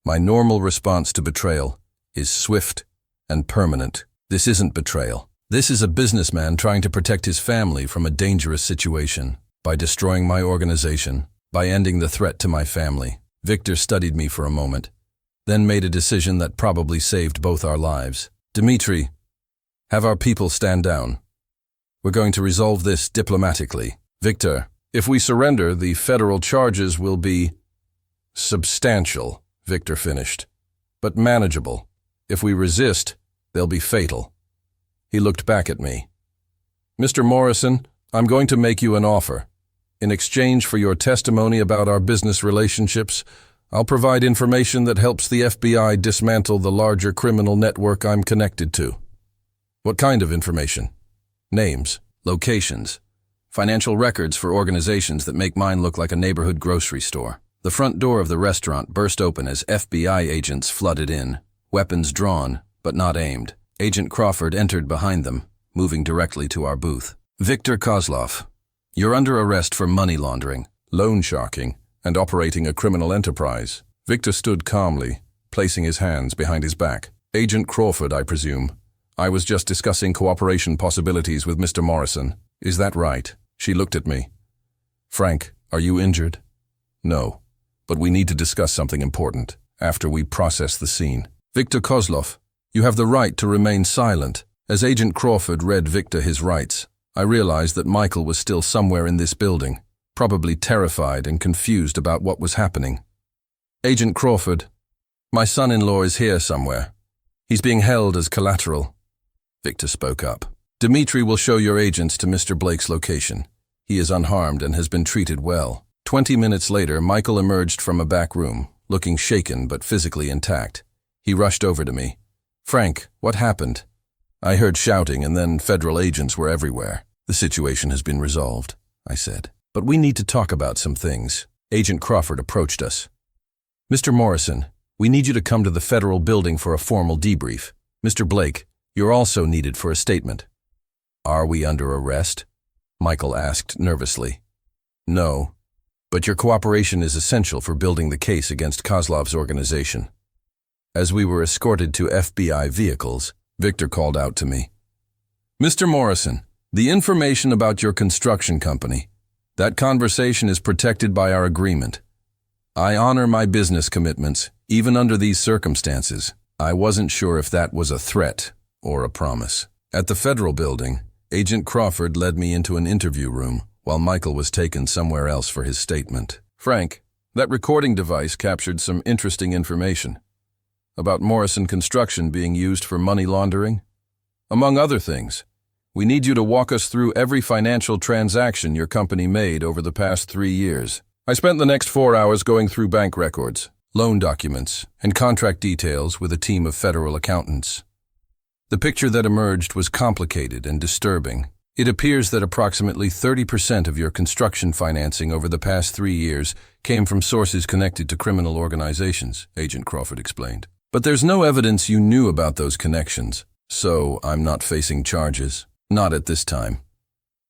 My normal response to betrayal is swift and permanent. This isn't betrayal. This is a businessman trying to protect his family from a dangerous situation by destroying my organization, by ending the threat to my family. Victor studied me for a moment, then made a decision that probably saved both our lives. Dimitri, have our people stand down. We're going to resolve this diplomatically. Victor, if we surrender, the federal charges will be substantial, Victor finished, but manageable. If we resist, they'll be fatal. He looked back at me. Mr. Morrison, I'm going to make you an offer. In exchange for your testimony about our business relationships, I'll provide information that helps the FBI dismantle the larger criminal network I'm connected to. What kind of information? Names, locations, financial records for organizations that make mine look like a neighborhood grocery store. The front door of the restaurant burst open as FBI agents flooded in, weapons drawn, but not aimed. Agent Crawford entered behind them, moving directly to our booth. Victor Kozlov, you're under arrest for money laundering, loan sharking, and operating a criminal enterprise. Victor stood calmly, placing his hands behind his back. Agent Crawford, I presume. I was just discussing cooperation possibilities with Mr. Morrison. Is that right? She looked at me. Frank, are you injured? No, but we need to discuss something important after we process the scene. Victor Kozlov, you have the right to remain silent. As Agent Crawford read Victor his rights, I realized that Michael was still somewhere in this building, probably terrified and confused about what was happening. "Agent Crawford, my son-in-law is here somewhere. He's being held as collateral," Victor spoke up. "Dimitri will show your agents to Mr. Blake's location. He is unharmed and has been treated well." 20 minutes later, Michael emerged from a back room, looking shaken but physically intact. He rushed over to me. "Frank, what happened?" "I heard shouting and then federal agents were everywhere." "The situation has been resolved," I said. "But we need to talk about some things." Agent Crawford approached us. "Mr. Morrison, we need you to come to the federal building for a formal debrief. Mr. Blake, you're also needed for a statement." "Are we under arrest?" Michael asked nervously. "No, but your cooperation is essential for building the case against Kozlov's organization." As we were escorted to FBI vehicles, Victor called out to me. "Mr. Morrison, the information about your construction company, that conversation is protected by our agreement. I honor my business commitments, even under these circumstances." I wasn't sure if that was a threat or a promise. At the federal building, Agent Crawford led me into an interview room, while Michael was taken somewhere else for his statement. "Frank, that recording device captured some interesting information about Morrison Construction being used for money laundering. Among other things, we need you to walk us through every financial transaction your company made over the past 3 years." I spent the next 4 hours going through bank records, loan documents, and contract details with a team of federal accountants. The picture that emerged was complicated and disturbing. "It appears that approximately 30% of your construction financing over the past 3 years came from sources connected to criminal organizations," Agent Crawford explained. "But there's no evidence you knew about those connections, so I'm not facing charges. Not at this time.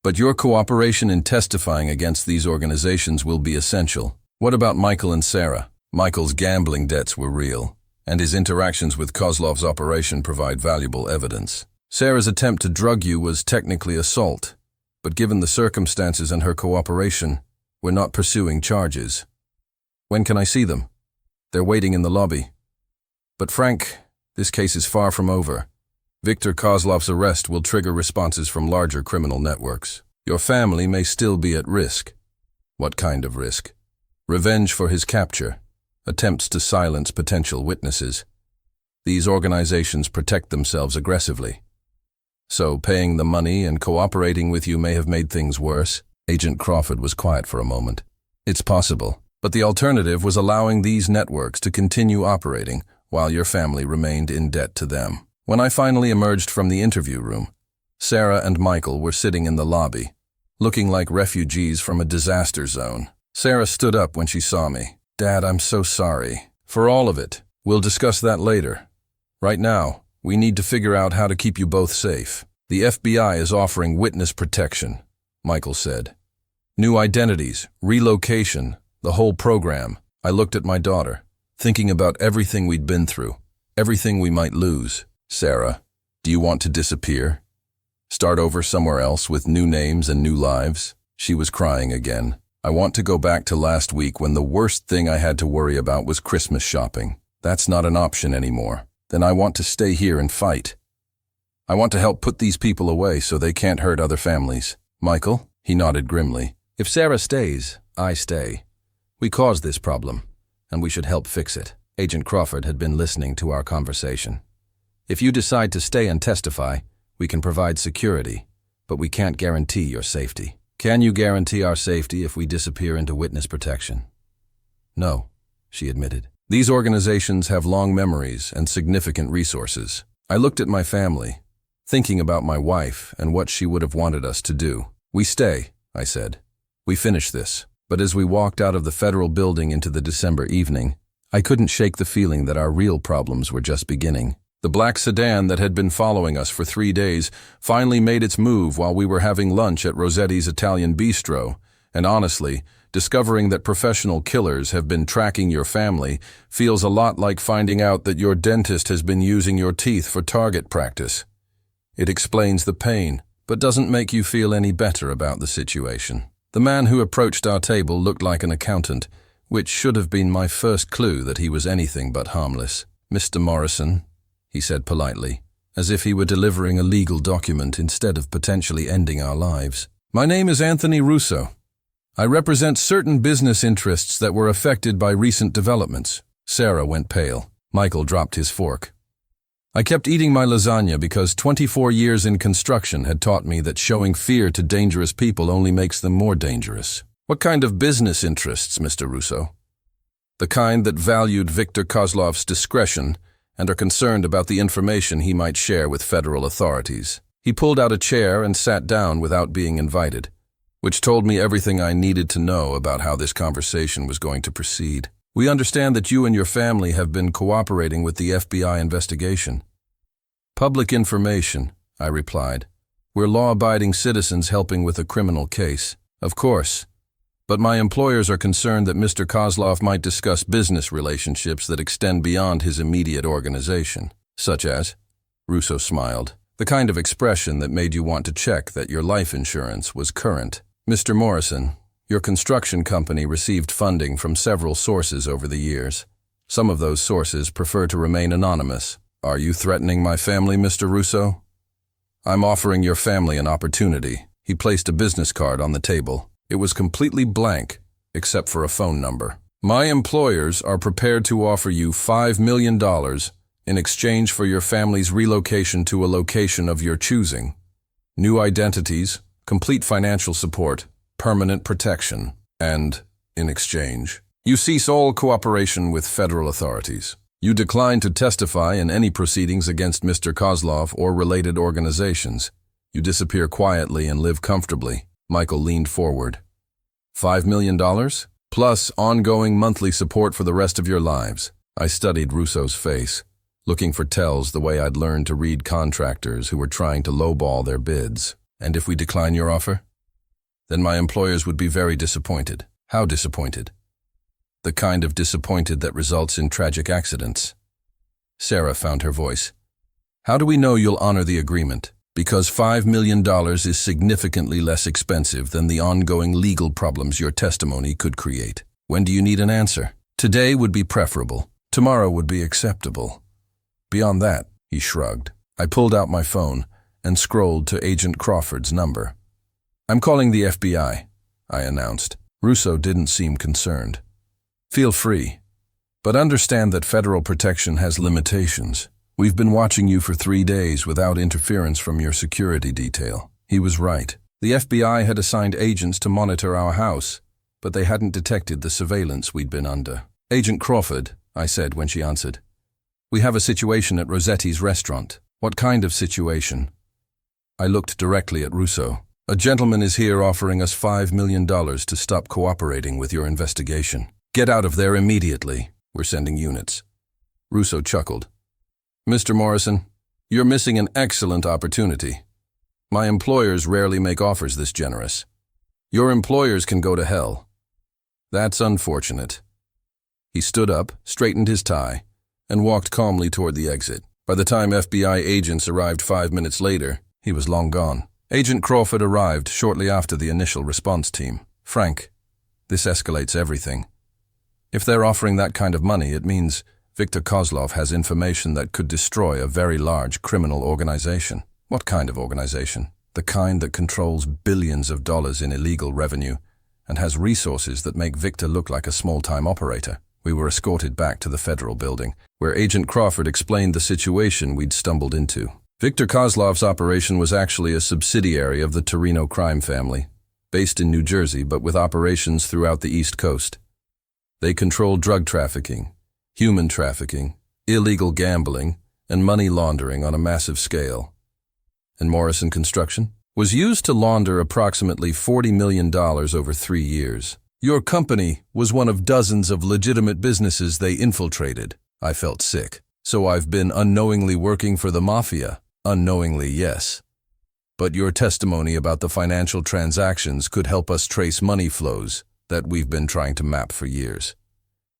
But your cooperation in testifying against these organizations will be essential." "What about Michael and Sarah?" "Michael's gambling debts were real, and his interactions with Kozlov's operation provide valuable evidence. Sarah's attempt to drug you was technically assault, but given the circumstances and her cooperation, we're not pursuing charges." "When can I see them?" "They're waiting in the lobby." "But Frank, this case is far from over. Viktor Kozlov's arrest will trigger responses from larger criminal networks. Your family may still be at risk." "What kind of risk?" "Revenge for his capture, attempts to silence potential witnesses. These organizations protect themselves aggressively. So paying the money and cooperating with you may have made things worse." Agent Crawford was quiet for a moment. "It's possible, but the alternative was allowing these networks to continue operating while your family remained in debt to them." When I finally emerged from the interview room, Sarah and Michael were sitting in the lobby, looking like refugees from a disaster zone. Sarah stood up when she saw me. "Dad, I'm so sorry. For all of it. We'll discuss that later. Right now, we need to figure out how to keep you both safe." "The FBI is offering witness protection," Michael said. "New identities, relocation, the whole program." I looked at my daughter, thinking about everything we'd been through, everything we might lose. "Sarah, do you want to disappear? Start over somewhere else with new names and new lives?" She was crying again. "I want to go back to last week when the worst thing I had to worry about was Christmas shopping. That's not an option anymore. Then I want to stay here and fight. I want to help put these people away so they can't hurt other families." "Michael?" He nodded grimly. "If Sarah stays, I stay. We caused this problem, and we should help fix it." Agent Crawford had been listening to our conversation. "If you decide to stay and testify, we can provide security, but we can't guarantee your safety." "Can you guarantee our safety if we disappear into witness protection?" "No," she admitted. "These organizations have long memories and significant resources." I looked at my family, thinking about my wife and what she would have wanted us to do. "We stay," I said. "We finish this." But as we walked out of the federal building into the December evening, I couldn't shake the feeling that our real problems were just beginning. The black sedan that had been following us for 3 days finally made its move while we were having lunch at Rossetti's Italian Bistro, and honestly, discovering that professional killers have been tracking your family feels a lot like finding out that your dentist has been using your teeth for target practice. It explains the pain, but doesn't make you feel any better about the situation. The man who approached our table looked like an accountant, which should have been my first clue that he was anything but harmless. "Mr. Morrison," he said politely, as if he were delivering a legal document instead of potentially ending our lives. My name is Anthony Russo. I represent certain business interests that were affected by recent developments. Sarah went pale. Michael dropped his fork. I kept eating my lasagna because 24 years in construction had taught me that showing fear to dangerous people only makes them more dangerous. What kind of business interests, Mr. Russo? The kind that valued Viktor Kozlov's discretion and are concerned about the information he might share with federal authorities. He pulled out a chair and sat down without being invited, which told me everything I needed to know about how this conversation was going to proceed. We understand that you and your family have been cooperating with the FBI investigation. Public information, I replied. We're law-abiding citizens helping with a criminal case. Of course. But my employers are concerned that Mr. Kozlov might discuss business relationships that extend beyond his immediate organization. Such as? Russo smiled. The kind of expression that made you want to check that your life insurance was current. Mr. Morrison, your construction company received funding from several sources over the years. Some of those sources prefer to remain anonymous. Are you threatening my family, Mr. Russo? I'm offering your family an opportunity. He placed a business card on the table. It was completely blank, except for a phone number. My employers are prepared to offer you $5 million in exchange for your family's relocation to a location of your choosing. New identities, complete financial support, permanent protection, and, in exchange, you cease all cooperation with federal authorities. You decline to testify in any proceedings against Mr. Kozlov or related organizations. You disappear quietly and live comfortably. Michael leaned forward. $5 million? Plus ongoing monthly support for the rest of your lives. I studied Russo's face, looking for tells the way I'd learned to read contractors who were trying to lowball their bids. And if we decline your offer? Then my employers would be very disappointed. How disappointed? The kind of disappointed that results in tragic accidents. Sarah found her voice. How do we know you'll honor the agreement? Because $5 million is significantly less expensive than the ongoing legal problems your testimony could create. When do you need an answer? Today would be preferable. Tomorrow would be acceptable. Beyond that, he shrugged. I pulled out my phone and scrolled to Agent Crawford's number. I'm calling the FBI, I announced. Russo didn't seem concerned. Feel free, but understand that federal protection has limitations. We've been watching you for 3 days without interference from your security detail. He was right. The FBI had assigned agents to monitor our house, but they hadn't detected the surveillance we'd been under. Agent Crawford, I said when she answered. We have a situation at Rossetti's restaurant. What kind of situation? I looked directly at Russo. A gentleman is here offering us $5 million to stop cooperating with your investigation. Get out of there immediately. We're sending units. Russo chuckled. Mr. Morrison, you're missing an excellent opportunity. My employers rarely make offers this generous. Your employers can go to hell. That's unfortunate. He stood up, straightened his tie, and walked calmly toward the exit. By the time FBI agents arrived 5 minutes later, he was long gone. Agent Crawford arrived shortly after the initial response team. Frank, this escalates everything. If they're offering that kind of money, it means Viktor Kozlov has information that could destroy a very large criminal organization. What kind of organization? The kind that controls billions of dollars in illegal revenue and has resources that make Viktor look like a small-time operator. We were escorted back to the federal building, where Agent Crawford explained the situation we'd stumbled into. Viktor Kozlov's operation was actually a subsidiary of the Torino crime family, based in New Jersey but with operations throughout the East Coast. They controlled drug trafficking, human trafficking, illegal gambling, and money laundering on a massive scale. And Morrison Construction was used to launder approximately $40 million over 3 years. Your company was one of dozens of legitimate businesses they infiltrated. I felt sick. So I've been unknowingly working for the mafia. Unknowingly, yes. But your testimony about the financial transactions could help us trace money flows that we've been trying to map for years.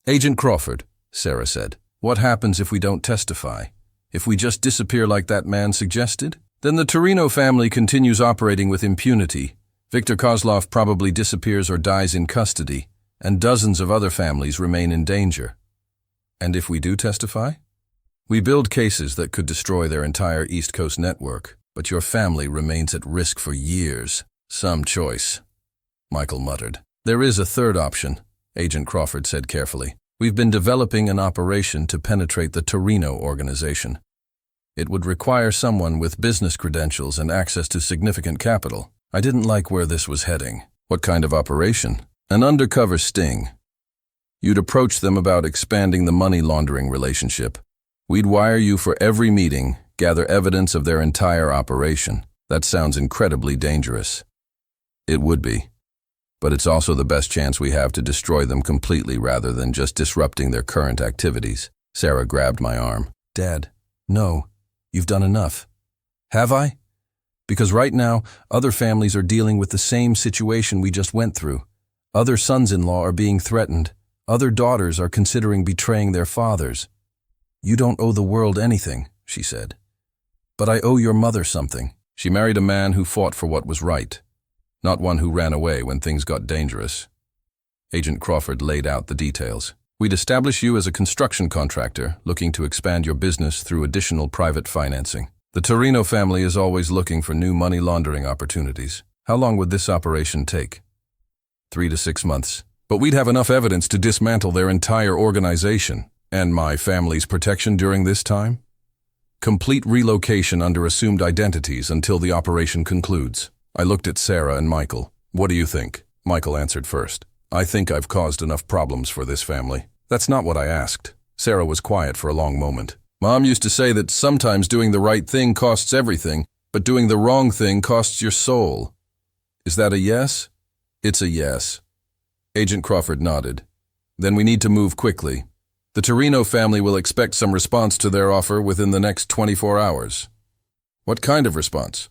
Agent Crawford, Sarah said, what happens if we don't testify? If we just disappear like that man suggested? Then the Torino family continues operating with impunity. Viktor Kozlov probably disappears or dies in custody, and dozens of other families remain in danger. And if we do testify? We build cases that could destroy their entire East Coast network, but your family remains at risk for years. Some choice, Michael muttered. There is a third option, Agent Crawford said carefully. We've been developing an operation to penetrate the Torino organization. It would require someone with business credentials and access to significant capital. I didn't like where this was heading. What kind of operation? An undercover sting. You'd approach them about expanding the money laundering relationship. We'd wire you for every meeting, gather evidence of their entire operation. That sounds incredibly dangerous. It would be. But it's also the best chance we have to destroy them completely rather than just disrupting their current activities. Sarah grabbed my arm. Dad, no, you've done enough. Have I? Because right now, other families are dealing with the same situation we just went through. Other sons-in-law are being threatened. Other daughters are considering betraying their fathers. You don't owe the world anything, she said. But I owe your mother something. She married a man who fought for what was right, not one who ran away when things got dangerous. Agent Crawford laid out the details. We'd establish you as a construction contractor looking to expand your business through additional private financing. The Torino family is always looking for new money laundering opportunities. How long would this operation take? 3 to 6 months. But we'd have enough evidence to dismantle their entire organization. And my family's protection during this time? Complete relocation under assumed identities until the operation concludes. I looked at Sarah and Michael. What do you think? Michael answered first. I think I've caused enough problems for this family. That's not what I asked. Sarah was quiet for a long moment. Mom used to say that sometimes doing the right thing costs everything, but doing the wrong thing costs your soul. Is that a yes? It's a yes. Agent Crawford nodded. Then we need to move quickly. The Torino family will expect some response to their offer within the next 24 hours. What kind of response?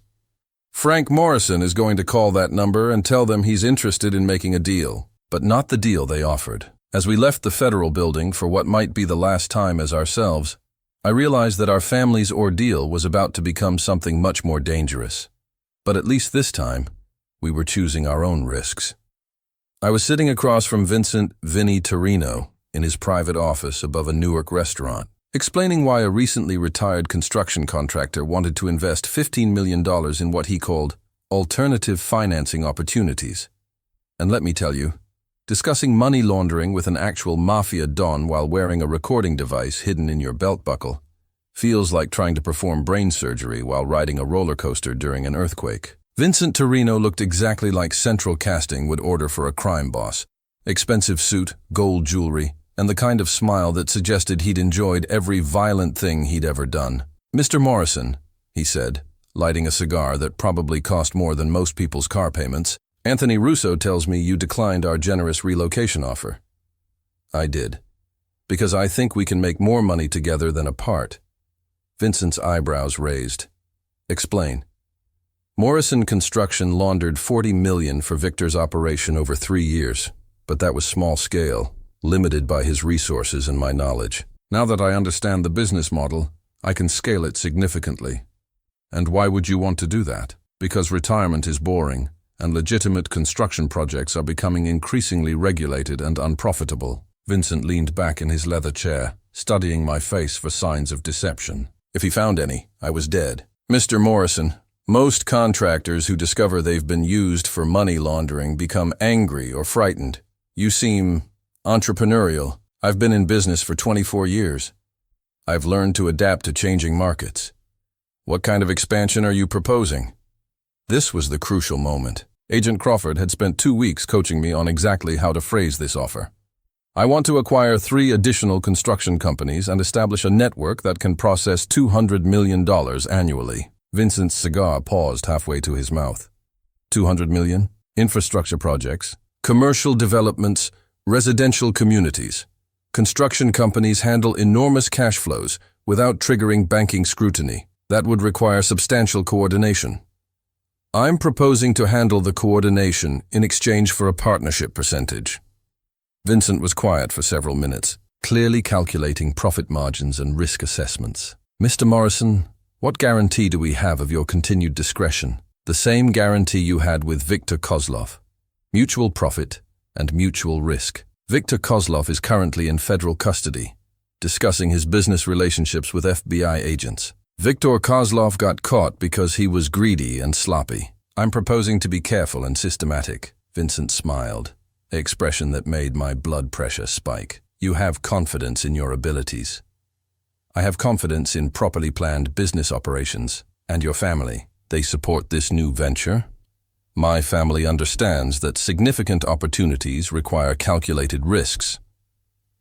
Frank Morrison is going to call that number and tell them he's interested in making a deal, but not the deal they offered. As we left the federal building for what might be the last time as ourselves, I realized that our family's ordeal was about to become something much more dangerous. But at least this time, we were choosing our own risks. I was sitting across from Vinny Torino in his private office above a Newark restaurant, explaining why a recently retired construction contractor wanted to invest $15 million in what he called alternative financing opportunities. And let me tell you, discussing money laundering with an actual mafia don while wearing a recording device hidden in your belt buckle feels like trying to perform brain surgery while riding a roller coaster during an earthquake. Vincent Torino looked exactly like Central Casting would order for a crime boss. Expensive suit, gold jewelry, and the kind of smile that suggested he'd enjoyed every violent thing he'd ever done. Mr. Morrison, he said, lighting a cigar that probably cost more than most people's car payments, Anthony Russo tells me you declined our generous relocation offer. I did. Because I think we can make more money together than apart. Vincent's eyebrows raised. Explain. Morrison Construction laundered $40 million for Victor's operation over 3 years, but that was small scale, limited by his resources and my knowledge. Now that I understand the business model, I can scale it significantly. And why would you want to do that? Because retirement is boring, and legitimate construction projects are becoming increasingly regulated and unprofitable. Vincent leaned back in his leather chair, studying my face for signs of deception. If he found any, I was dead. Mr. Morrison, most contractors who discover they've been used for money laundering become angry or frightened. You seem entrepreneurial. I've been in business for 24 years. I've learned to adapt to changing markets. What kind of expansion are you proposing? This was the crucial moment. Agent Crawford had spent 2 weeks coaching me on exactly how to phrase this offer. I want to acquire 3 additional construction companies and establish a network that can process $200 million annually. Vincent's cigar paused halfway to his mouth. 200 million? Infrastructure projects, commercial developments, residential communities. Construction companies handle enormous cash flows without triggering banking scrutiny. That would require substantial coordination. I'm proposing to handle the coordination in exchange for a partnership percentage. Vincent was quiet for several minutes, clearly calculating profit margins and risk assessments. Mr. Morrison, what guarantee do we have of your continued discretion? The same guarantee you had with Viktor Kozlov. Mutual profit and mutual risk. Viktor Kozlov is currently in federal custody. discussing his business relationships with FBI agents. Viktor Kozlov got caught because he was greedy and sloppy. I'm proposing to be careful and systematic. Vincent smiled, an expression that made my blood pressure spike. You have confidence in your abilities. I have confidence in properly planned business operations. And your family, they support this new venture? My family understands that significant opportunities require calculated risks.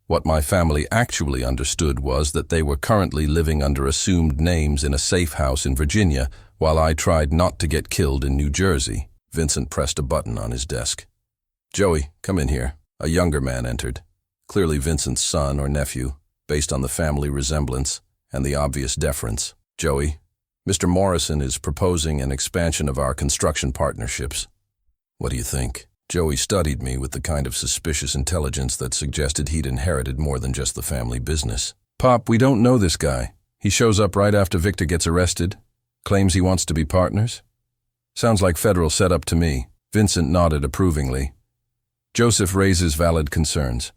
What my family actually understood was that they were currently living under assumed names in a safe house in Virginia while I tried not to get killed in New Jersey. Vincent pressed a button on his desk. Joey, come in here. A younger man entered, clearly Vincent's son or nephew, based on the family resemblance and the obvious deference. Joey, Mr. Morrison is proposing an expansion of our construction partnerships. What do you think? Joey studied me with the kind of suspicious intelligence that suggested he'd inherited more than just the family business. Pop, we don't know this guy. He shows up right after Victor gets arrested, claims he wants to be partners. Sounds like federal setup to me. Vincent nodded approvingly. Joseph raises valid concerns.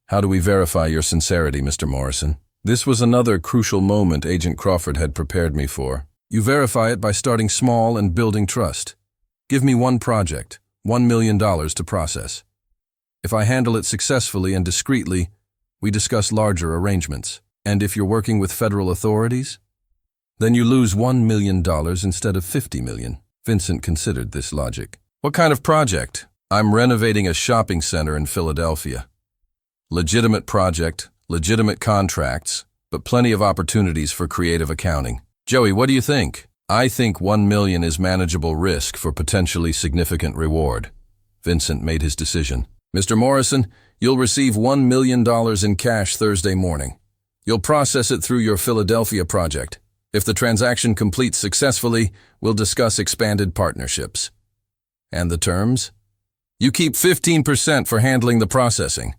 How do we verify your sincerity, Mr. Morrison? This was another crucial moment Agent Crawford had prepared me for. You verify it by starting small and building trust. Give me one project, $1 million to process. If I handle it successfully and discreetly, we discuss larger arrangements. And if you're working with federal authorities, then you lose $1 million instead of $50 million. Vincent considered this logic. What kind of project? I'm renovating a shopping center in Philadelphia. Legitimate project, legitimate contracts, but plenty of opportunities for creative accounting. Joey, what do you think? I think $1 million is manageable risk for potentially significant reward. Vincent made his decision. Mr. Morrison, you'll receive $1 million in cash Thursday morning. You'll process it through your Philadelphia project. If the transaction completes successfully, we'll discuss expanded partnerships. And the terms? You keep 15% for handling the processing.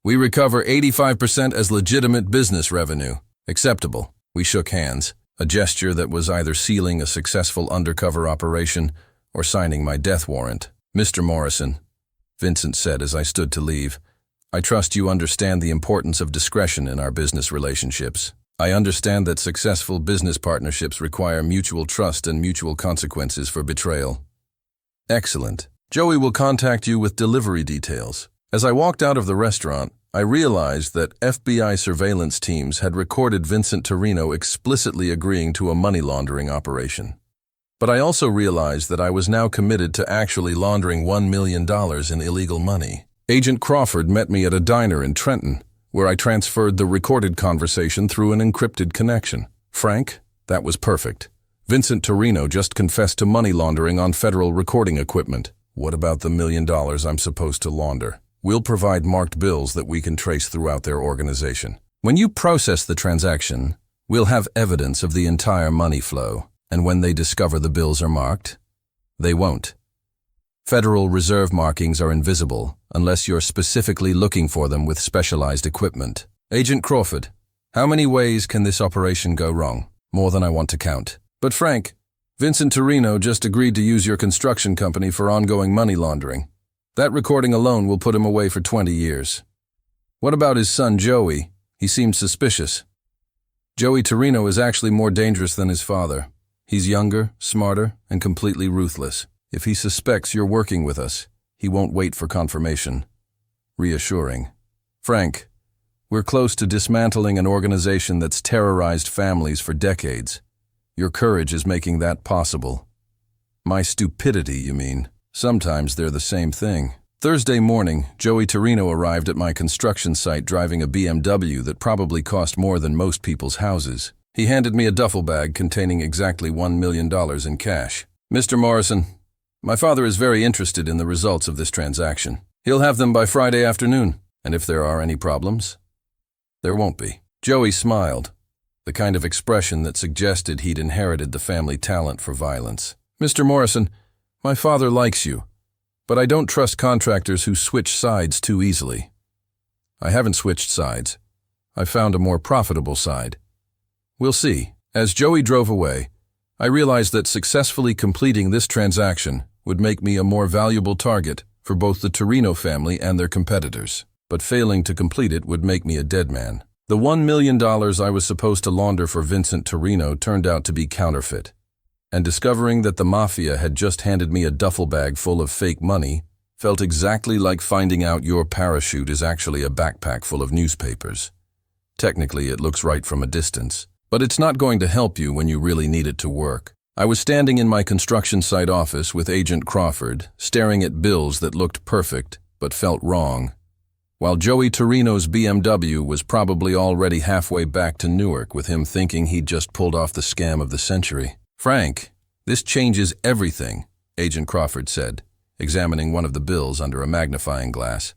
We recover 85% as legitimate business revenue. Acceptable. We shook hands, a gesture that was either sealing a successful undercover operation or signing my death warrant. Mr. Morrison, Vincent said as I stood to leave, I trust you understand the importance of discretion in our business relationships. I understand that successful business partnerships require mutual trust and mutual consequences for betrayal. Excellent. Joey will contact you with delivery details. As I walked out of the restaurant, I realized that FBI surveillance teams had recorded Vincent Torino explicitly agreeing to a money laundering operation. But I also realized that I was now committed to actually laundering $1 million in illegal money. Agent Crawford met me at a diner in Trenton, where I transferred the recorded conversation through an encrypted connection. Frank, that was perfect. Vincent Torino just confessed to money laundering on federal recording equipment. What about the $1 million I'm supposed to launder? We'll provide marked bills that we can trace throughout their organization. When you process the transaction, we'll have evidence of the entire money flow, and when they discover the bills are marked, they won't. Federal Reserve markings are invisible unless you're specifically looking for them with specialized equipment. Agent Crawford, how many ways can this operation go wrong? More than I want to count. But Frank, Vincent Torino just agreed to use your construction company for ongoing money laundering. That recording alone will put him away for 20 years. What about his son Joey? He seemed suspicious. Joey Torino is actually more dangerous than his father. He's younger, smarter, and completely ruthless. If he suspects you're working with us, he won't wait for confirmation. Reassuring. Frank, we're close to dismantling an organization that's terrorized families for decades. Your courage is making that possible. My stupidity, you mean? Sometimes they're the same thing. Thursday morning, Joey Torino arrived at my construction site driving a BMW that probably cost more than most people's houses. He handed me a duffel bag containing exactly $1 million in cash. Mr. Morrison, my father is very interested in the results of this transaction. He'll have them by Friday afternoon, and if there are any problems, there won't be. Joey smiled, the kind of expression that suggested he'd inherited the family talent for violence. Mr. Morrison, my father likes you, but I don't trust contractors who switch sides too easily. I haven't switched sides. I've found a more profitable side. We'll see. As Joey drove away, I realized that successfully completing this transaction would make me a more valuable target for both the Torino family and their competitors, but failing to complete it would make me a dead man. The $1 million I was supposed to launder for Vincent Torino turned out to be counterfeit. And discovering that the mafia had just handed me a duffel bag full of fake money felt exactly like finding out your parachute is actually a backpack full of newspapers. Technically, it looks right from a distance, but it's not going to help you when you really need it to work. I was standing in my construction site office with Agent Crawford, staring at bills that looked perfect but felt wrong, while Joey Torino's BMW was probably already halfway back to Newark with him thinking he'd just pulled off the scam of the century. "Frank, this changes everything," Agent Crawford said, examining one of the bills under a magnifying glass.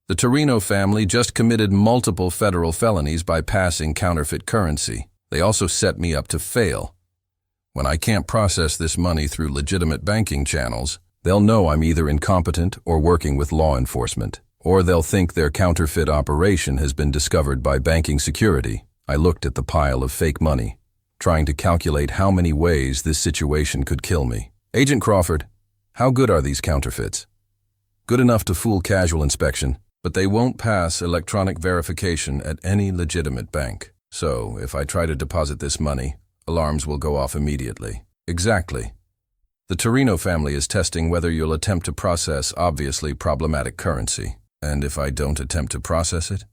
"The Torino family just committed multiple federal felonies by passing counterfeit currency. They also set me up to fail. When I can't process this money through legitimate banking channels, they'll know I'm either incompetent or working with law enforcement, or they'll think their counterfeit operation has been discovered by banking security." I looked at the pile of fake money, trying to calculate how many ways this situation could kill me. "Agent Crawford, how good are these counterfeits?" "Good enough to fool casual inspection, but they won't pass electronic verification at any legitimate bank. So, if I try to deposit this money, alarms will go off immediately." "Exactly. The Torino family is testing whether you'll attempt to process obviously problematic currency. And if I don't attempt to process it,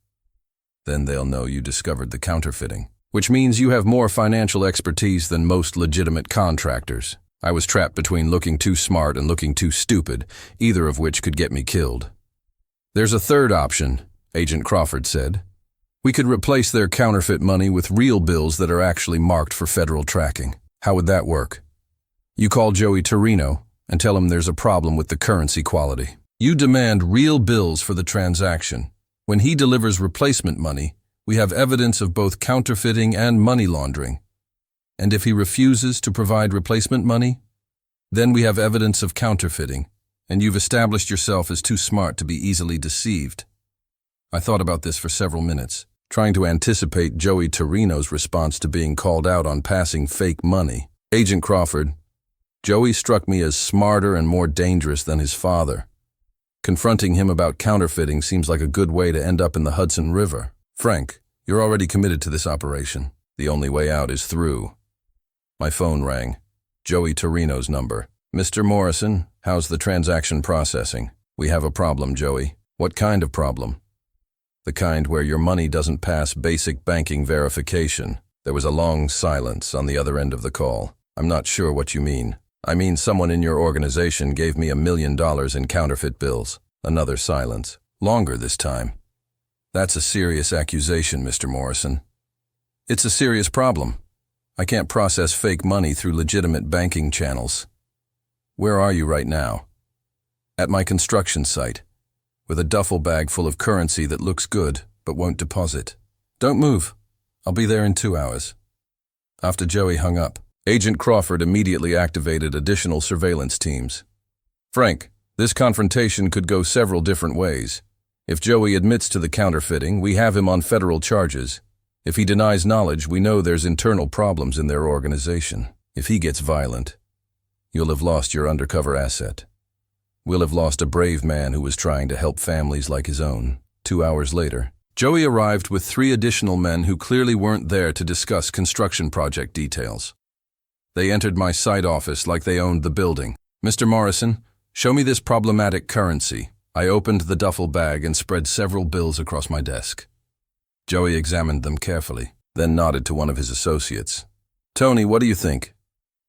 then they'll know you discovered the counterfeiting. Which means you have more financial expertise than most legitimate contractors." I was trapped between looking too smart and looking too stupid, either of which could get me killed. "There's a third option," Agent Crawford said. "We could replace their counterfeit money with real bills that are actually marked for federal tracking." "How would that work?" "You call Joey Torino and tell him there's a problem with the currency quality. You demand real bills for the transaction. When he delivers replacement money, we have evidence of both counterfeiting and money laundering. And if he refuses to provide replacement money, then we have evidence of counterfeiting, and you've established yourself as too smart to be easily deceived." I thought about this for several minutes, trying to anticipate Joey Torino's response to being called out on passing fake money. "Agent Crawford, Joey struck me as smarter and more dangerous than his father. Confronting him about counterfeiting seems like a good way to end up in the Hudson River. Frank, you're already committed to this operation. The only way out is through." My phone rang. Joey Torino's number. "Mr. Morrison, how's the transaction processing?" "We have a problem, Joey." "What kind of problem?" "The kind where your money doesn't pass basic banking verification." There was a long silence on the other end of the call. "I'm not sure what you mean." "I mean someone in your organization gave me $1 million in counterfeit bills." Another silence. Longer this time. "That's a serious accusation, Mr. Morrison." "It's a serious problem. I can't process fake money through legitimate banking channels." "Where are you right now?" "At my construction site, with a duffel bag full of currency that looks good but won't deposit." "Don't move. I'll be there in 2 hours." After Joey hung up, Agent Crawford immediately activated additional surveillance teams. "Frank, this confrontation could go several different ways. If Joey admits to the counterfeiting, we have him on federal charges. If he denies knowledge, we know there's internal problems in their organization. If he gets violent, you'll have lost your undercover asset. We'll have lost a brave man who was trying to help families like his own." 2 hours later, Joey arrived with 3 additional men who clearly weren't there to discuss construction project details. They entered my site office like they owned the building. "Mr. Morrison, show me this problematic currency." I opened the duffel bag and spread several bills across my desk. Joey examined them carefully, then nodded to one of his associates. "Tony, what do you think?"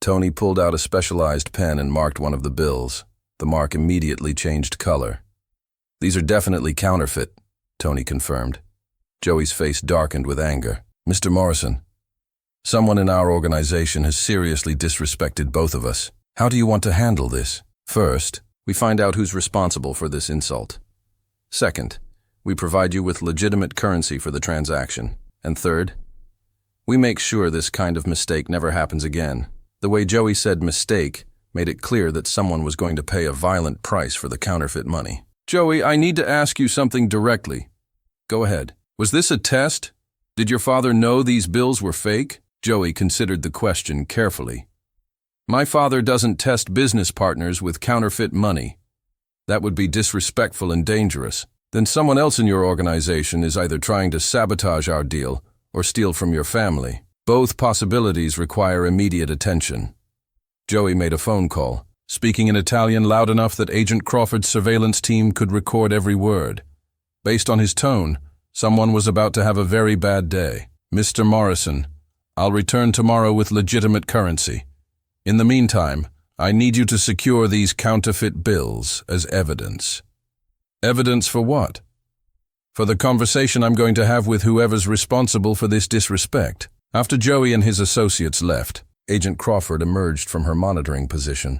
Tony pulled out a specialized pen and marked one of the bills. The mark immediately changed color. "These are definitely counterfeit," Tony confirmed. Joey's face darkened with anger. "Mr. Morrison, someone in our organization has seriously disrespected both of us. How do you want to handle this? First, we find out who's responsible for this insult. Second, we provide you with legitimate currency for the transaction. And third, we make sure this kind of mistake never happens again." The way Joey said mistake made it clear that someone was going to pay a violent price for the counterfeit money. "Joey, I need to ask you something directly." "Go ahead. Was this a test? Did your father know these bills were fake?" Joey considered the question carefully. "My father doesn't test business partners with counterfeit money. That would be disrespectful and dangerous." then someone else in your organization is either trying to sabotage our deal or steal from your family. Both possibilities require immediate attention. Joey made a phone call, speaking in Italian loud enough that Agent Crawford's surveillance team could record every word. Based on his tone, someone was about to have a very bad day. Mr. Morrison, I'll return tomorrow with legitimate currency. In the meantime, I need you to secure these counterfeit bills as evidence. Evidence for what? For the conversation I'm going to have with whoever's responsible for this disrespect. After Joey and his associates left, Agent Crawford emerged from her monitoring position.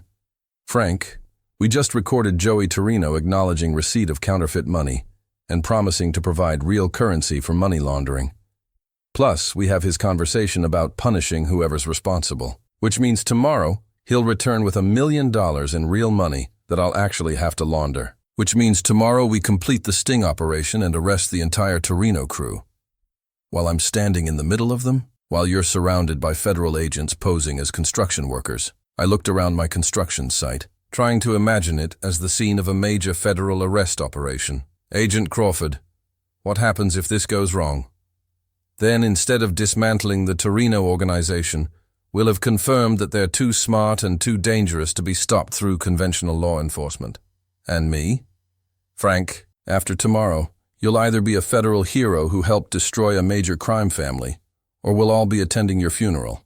Frank, we just recorded Joey Torino acknowledging receipt of counterfeit money and promising to provide real currency for money laundering. Plus, we have his conversation about punishing whoever's responsible, which means tomorrow he'll return with $1 million in real money that I'll actually have to launder. Which means tomorrow we complete the sting operation and arrest the entire Torino crew. While I'm standing in the middle of them, while you're surrounded by federal agents posing as construction workers, I looked around my construction site, trying to imagine it as the scene of a major federal arrest operation. Agent Crawford, what happens if this goes wrong? Then, instead of dismantling the Torino organization, we'll have confirmed that they're too smart and too dangerous to be stopped through conventional law enforcement. And me? Frank, after tomorrow, you'll either be a federal hero who helped destroy a major crime family, or we'll all be attending your funeral.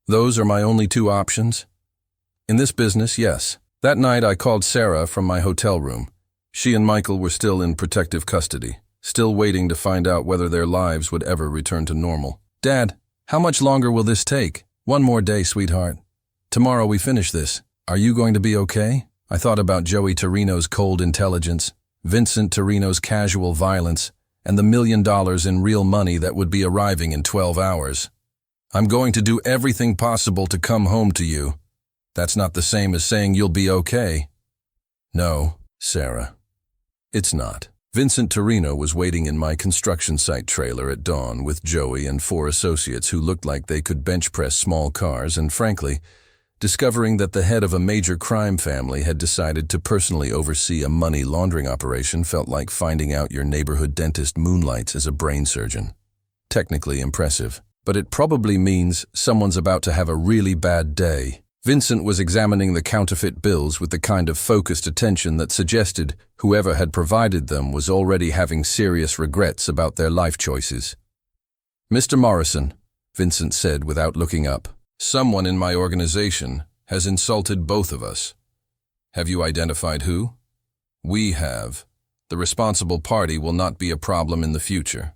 Those are my only two options. In this business, yes. That night I called Sarah from my hotel room. She and Michael were still in protective custody, still waiting to find out whether their lives would ever return to normal. Dad, how much longer will this take? One more day, sweetheart. Tomorrow we finish this. Are you going to be okay? I thought about Joey Torino's cold intelligence, Vincent Torino's casual violence, and the $1 million in real money that would be arriving in 12 hours. I'm going to do everything possible to come home to you. That's not the same as saying you'll be okay. No, Sarah. It's not. Vincent Torino was waiting in my construction site trailer at dawn with Joey and 4 associates who looked like they could bench press small cars, and frankly, discovering that the head of a major crime family had decided to personally oversee a money laundering operation felt like finding out your neighborhood dentist moonlights as a brain surgeon. Technically impressive, but it probably means someone's about to have a really bad day. Vincent was examining the counterfeit bills with the kind of focused attention that suggested whoever had provided them was already having serious regrets about their life choices. Mr. Morrison, Vincent said without looking up, someone in my organization has insulted both of us. Have you identified who? We have. The responsible party will not be a problem in the future.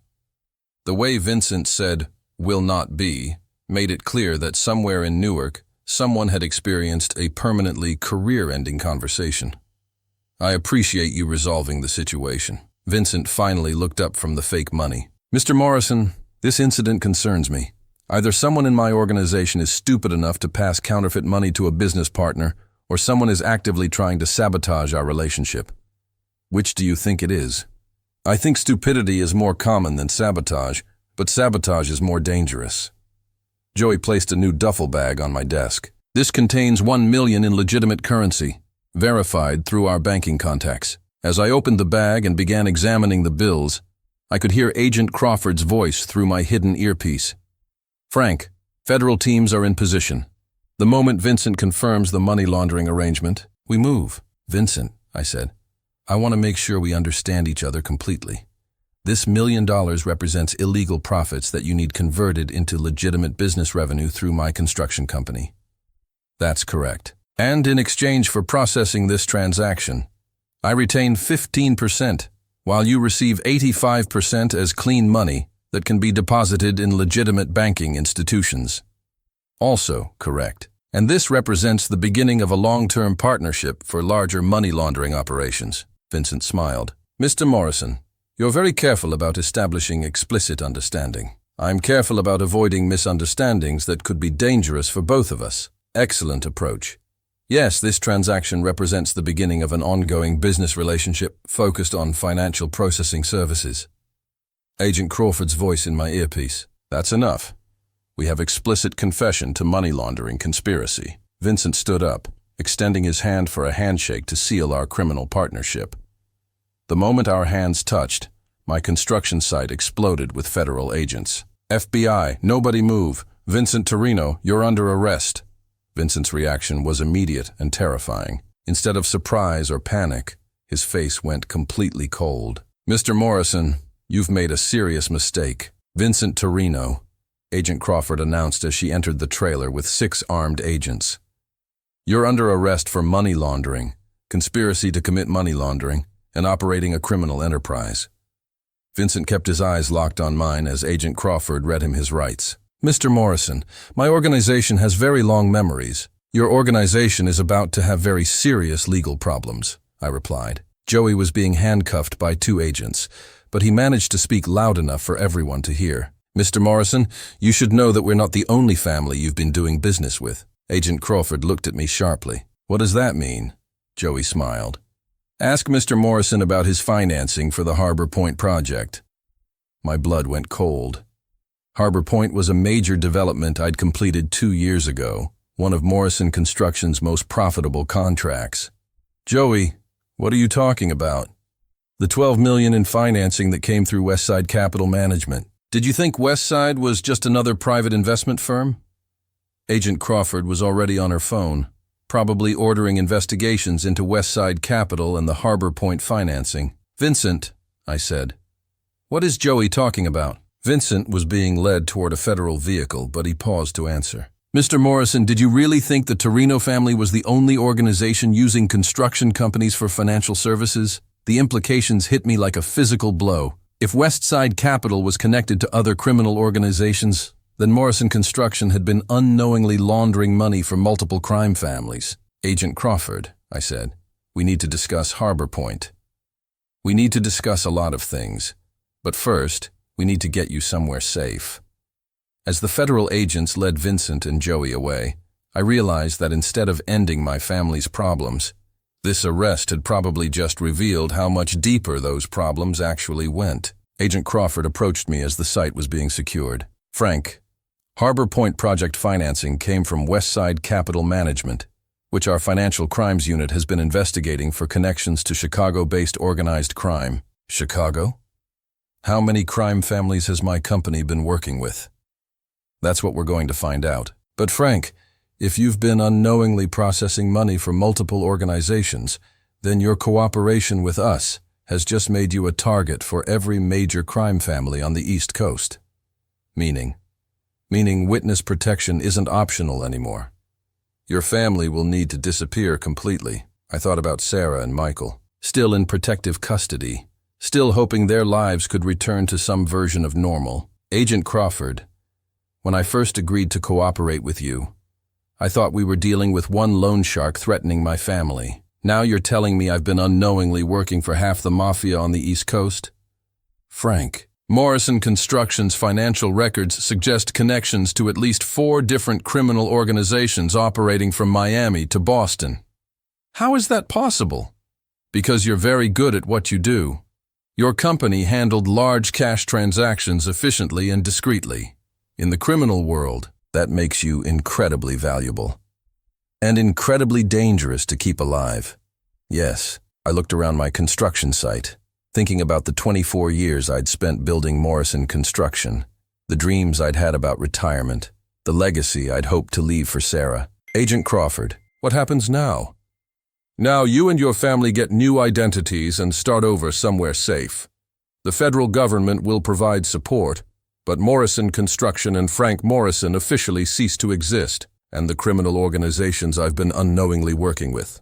The way Vincent said, will not be, made it clear that somewhere in Newark, someone had experienced a permanently career-ending conversation. I appreciate you resolving the situation. Vincent finally looked up from the fake money. Mr. Morrison, this incident concerns me. Either someone in my organization is stupid enough to pass counterfeit money to a business partner, or someone is actively trying to sabotage our relationship. Which do you think it is? I think stupidity is more common than sabotage, but sabotage is more dangerous. Joey placed a new duffel bag on my desk. This contains $1 million in legitimate currency, verified through our banking contacts. As I opened the bag and began examining the bills, I could hear Agent Crawford's voice through my hidden earpiece. Frank, federal teams are in position. The moment Vincent confirms the money laundering arrangement, we move. Vincent, I said, I want to make sure we understand each other completely. This $1 million represents illegal profits that you need converted into legitimate business revenue through my construction company. That's correct. And in exchange for processing this transaction, I retain 15%, while you receive 85% as clean money that can be deposited in legitimate banking institutions. Also correct. And this represents the beginning of a long-term partnership for larger money laundering operations. Vincent smiled. Mr. Morrison, you're very careful about establishing explicit understanding. I'm careful about avoiding misunderstandings that could be dangerous for both of us. Excellent approach. Yes, this transaction represents the beginning of an ongoing business relationship focused on financial processing services. Agent Crawford's voice in my earpiece. That's enough. We have explicit confession to money laundering conspiracy. Vincent stood up, extending his hand for a handshake to seal our criminal partnership. The moment our hands touched, my construction site exploded with federal agents. FBI, nobody move. Vincent Torino, you're under arrest. Vincent's reaction was immediate and terrifying. Instead of surprise or panic, his face went completely cold. Mr. Morrison, you've made a serious mistake. Vincent Torino, Agent Crawford announced as she entered the trailer with 6 armed agents. You're under arrest for money laundering, conspiracy to commit money laundering, and operating a criminal enterprise. Vincent kept his eyes locked on mine as Agent Crawford read him his rights. Mr. Morrison, my organization has very long memories. Your organization is about to have very serious legal problems, I replied. Joey was being handcuffed by 2 agents, but he managed to speak loud enough for everyone to hear. Mr. Morrison, you should know that we're not the only family you've been doing business with. Agent Crawford looked at me sharply. What does that mean? Joey smiled. Ask Mr. Morrison about his financing for the Harbor Point project. My blood went cold. Harbor Point was a major development I'd completed 2 years ago, one of Morrison Construction's most profitable contracts. Joey, what are you talking about? The $12 million in financing that came through Westside Capital Management. Did you think Westside was just another private investment firm? Agent Crawford was already on her phone, probably ordering investigations into Westside Capital and the Harbor Point financing. Vincent, I said. What is Joey talking about? Vincent was being led toward a federal vehicle, but he paused to answer. Mr. Morrison, did you really think the Torino family was the only organization using construction companies for financial services? The implications hit me like a physical blow. If Westside Capital was connected to other criminal organizations, then Morrison Construction had been unknowingly laundering money for multiple crime families. Agent Crawford, I said, we need to discuss Harbor Point. We need to discuss a lot of things, but first, we need to get you somewhere safe. As the federal agents led Vincent and Joey away, I realized that instead of ending my family's problems, this arrest had probably just revealed how much deeper those problems actually went. Agent Crawford approached me as the site was being secured. Frank, Harbor Point project financing came from Westside Capital Management, which our financial crimes unit has been investigating for connections to Chicago-based organized crime. Chicago? How many crime families has my company been working with? That's what we're going to find out. But Frank, if you've been unknowingly processing money for multiple organizations, then your cooperation with us has just made you a target for every major crime family on the East Coast. Meaning witness protection isn't optional anymore. Your family will need to disappear completely. I thought about Sarah and Michael, still in protective custody, still hoping their lives could return to some version of normal. Agent Crawford, when I first agreed to cooperate with you, I thought we were dealing with one loan shark threatening my family. Now you're telling me I've been unknowingly working for half the mafia on the East Coast? Frank, Morrison Construction's financial records suggest connections to at least 4 different criminal organizations operating from Miami to Boston. How is that possible? Because you're very good at what you do. Your company handled large cash transactions efficiently and discreetly. In the criminal world, that makes you incredibly valuable. And incredibly dangerous to keep alive. Yes, I looked around my construction site, thinking about the 24 years I'd spent building Morrison Construction, the dreams I'd had about retirement, the legacy I'd hoped to leave for Sarah. Agent Crawford, what happens now? Now you and your family get new identities and start over somewhere safe. The federal government will provide support, but Morrison Construction and Frank Morrison officially cease to exist, and the criminal organizations I've been unknowingly working with.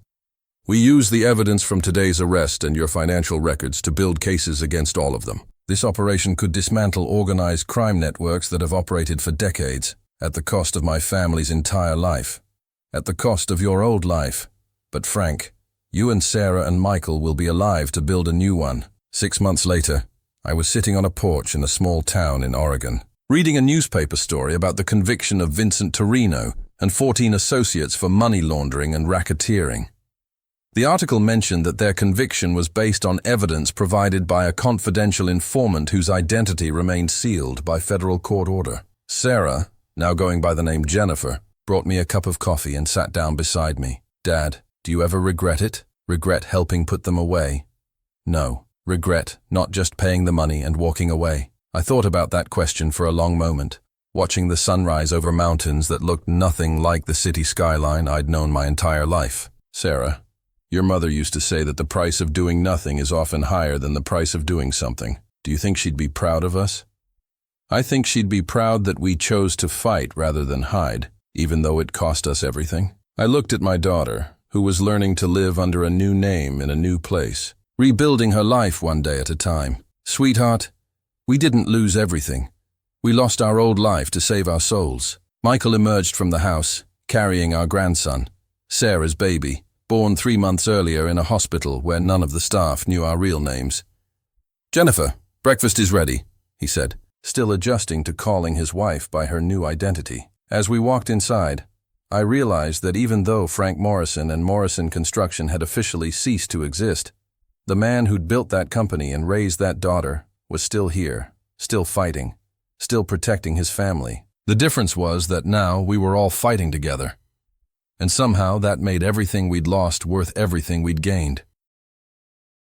We use the evidence from today's arrest and your financial records to build cases against all of them. This operation could dismantle organized crime networks that have operated for decades, at the cost of my family's entire life, at the cost of your old life. But Frank, you and Sarah and Michael will be alive to build a new one. 6 months later, I was sitting on a porch in a small town in Oregon, reading a newspaper story about the conviction of Vincent Torino and 14 associates for money laundering and racketeering. The article mentioned that their conviction was based on evidence provided by a confidential informant whose identity remained sealed by federal court order. Sarah, now going by the name Jennifer, brought me a cup of coffee and sat down beside me. Dad, do you ever regret it? Regret helping put them away? No. regret, not just paying the money and walking away. I thought about that question for a long moment, watching the sunrise over mountains that looked nothing like the city skyline I'd known my entire life. Sarah, your mother used to say that the price of doing nothing is often higher than the price of doing something. Do you think she'd be proud of us? I think she'd be proud that we chose to fight rather than hide, even though it cost us everything. I looked at my daughter, who was learning to live under a new name in a new place, rebuilding her life one day at a time. Sweetheart, we didn't lose everything. We lost our old life to save our souls. Michael emerged from the house, carrying our grandson, Sarah's baby, born 3 months earlier in a hospital where none of the staff knew our real names. Jennifer, breakfast is ready, he said, still adjusting to calling his wife by her new identity. As we walked inside, I realized that even though Frank Morrison and Morrison Construction had officially ceased to exist, the man who'd built that company and raised that daughter was still here, still fighting, still protecting his family. The difference was that now we were all fighting together. And somehow that made everything we'd lost worth everything we'd gained.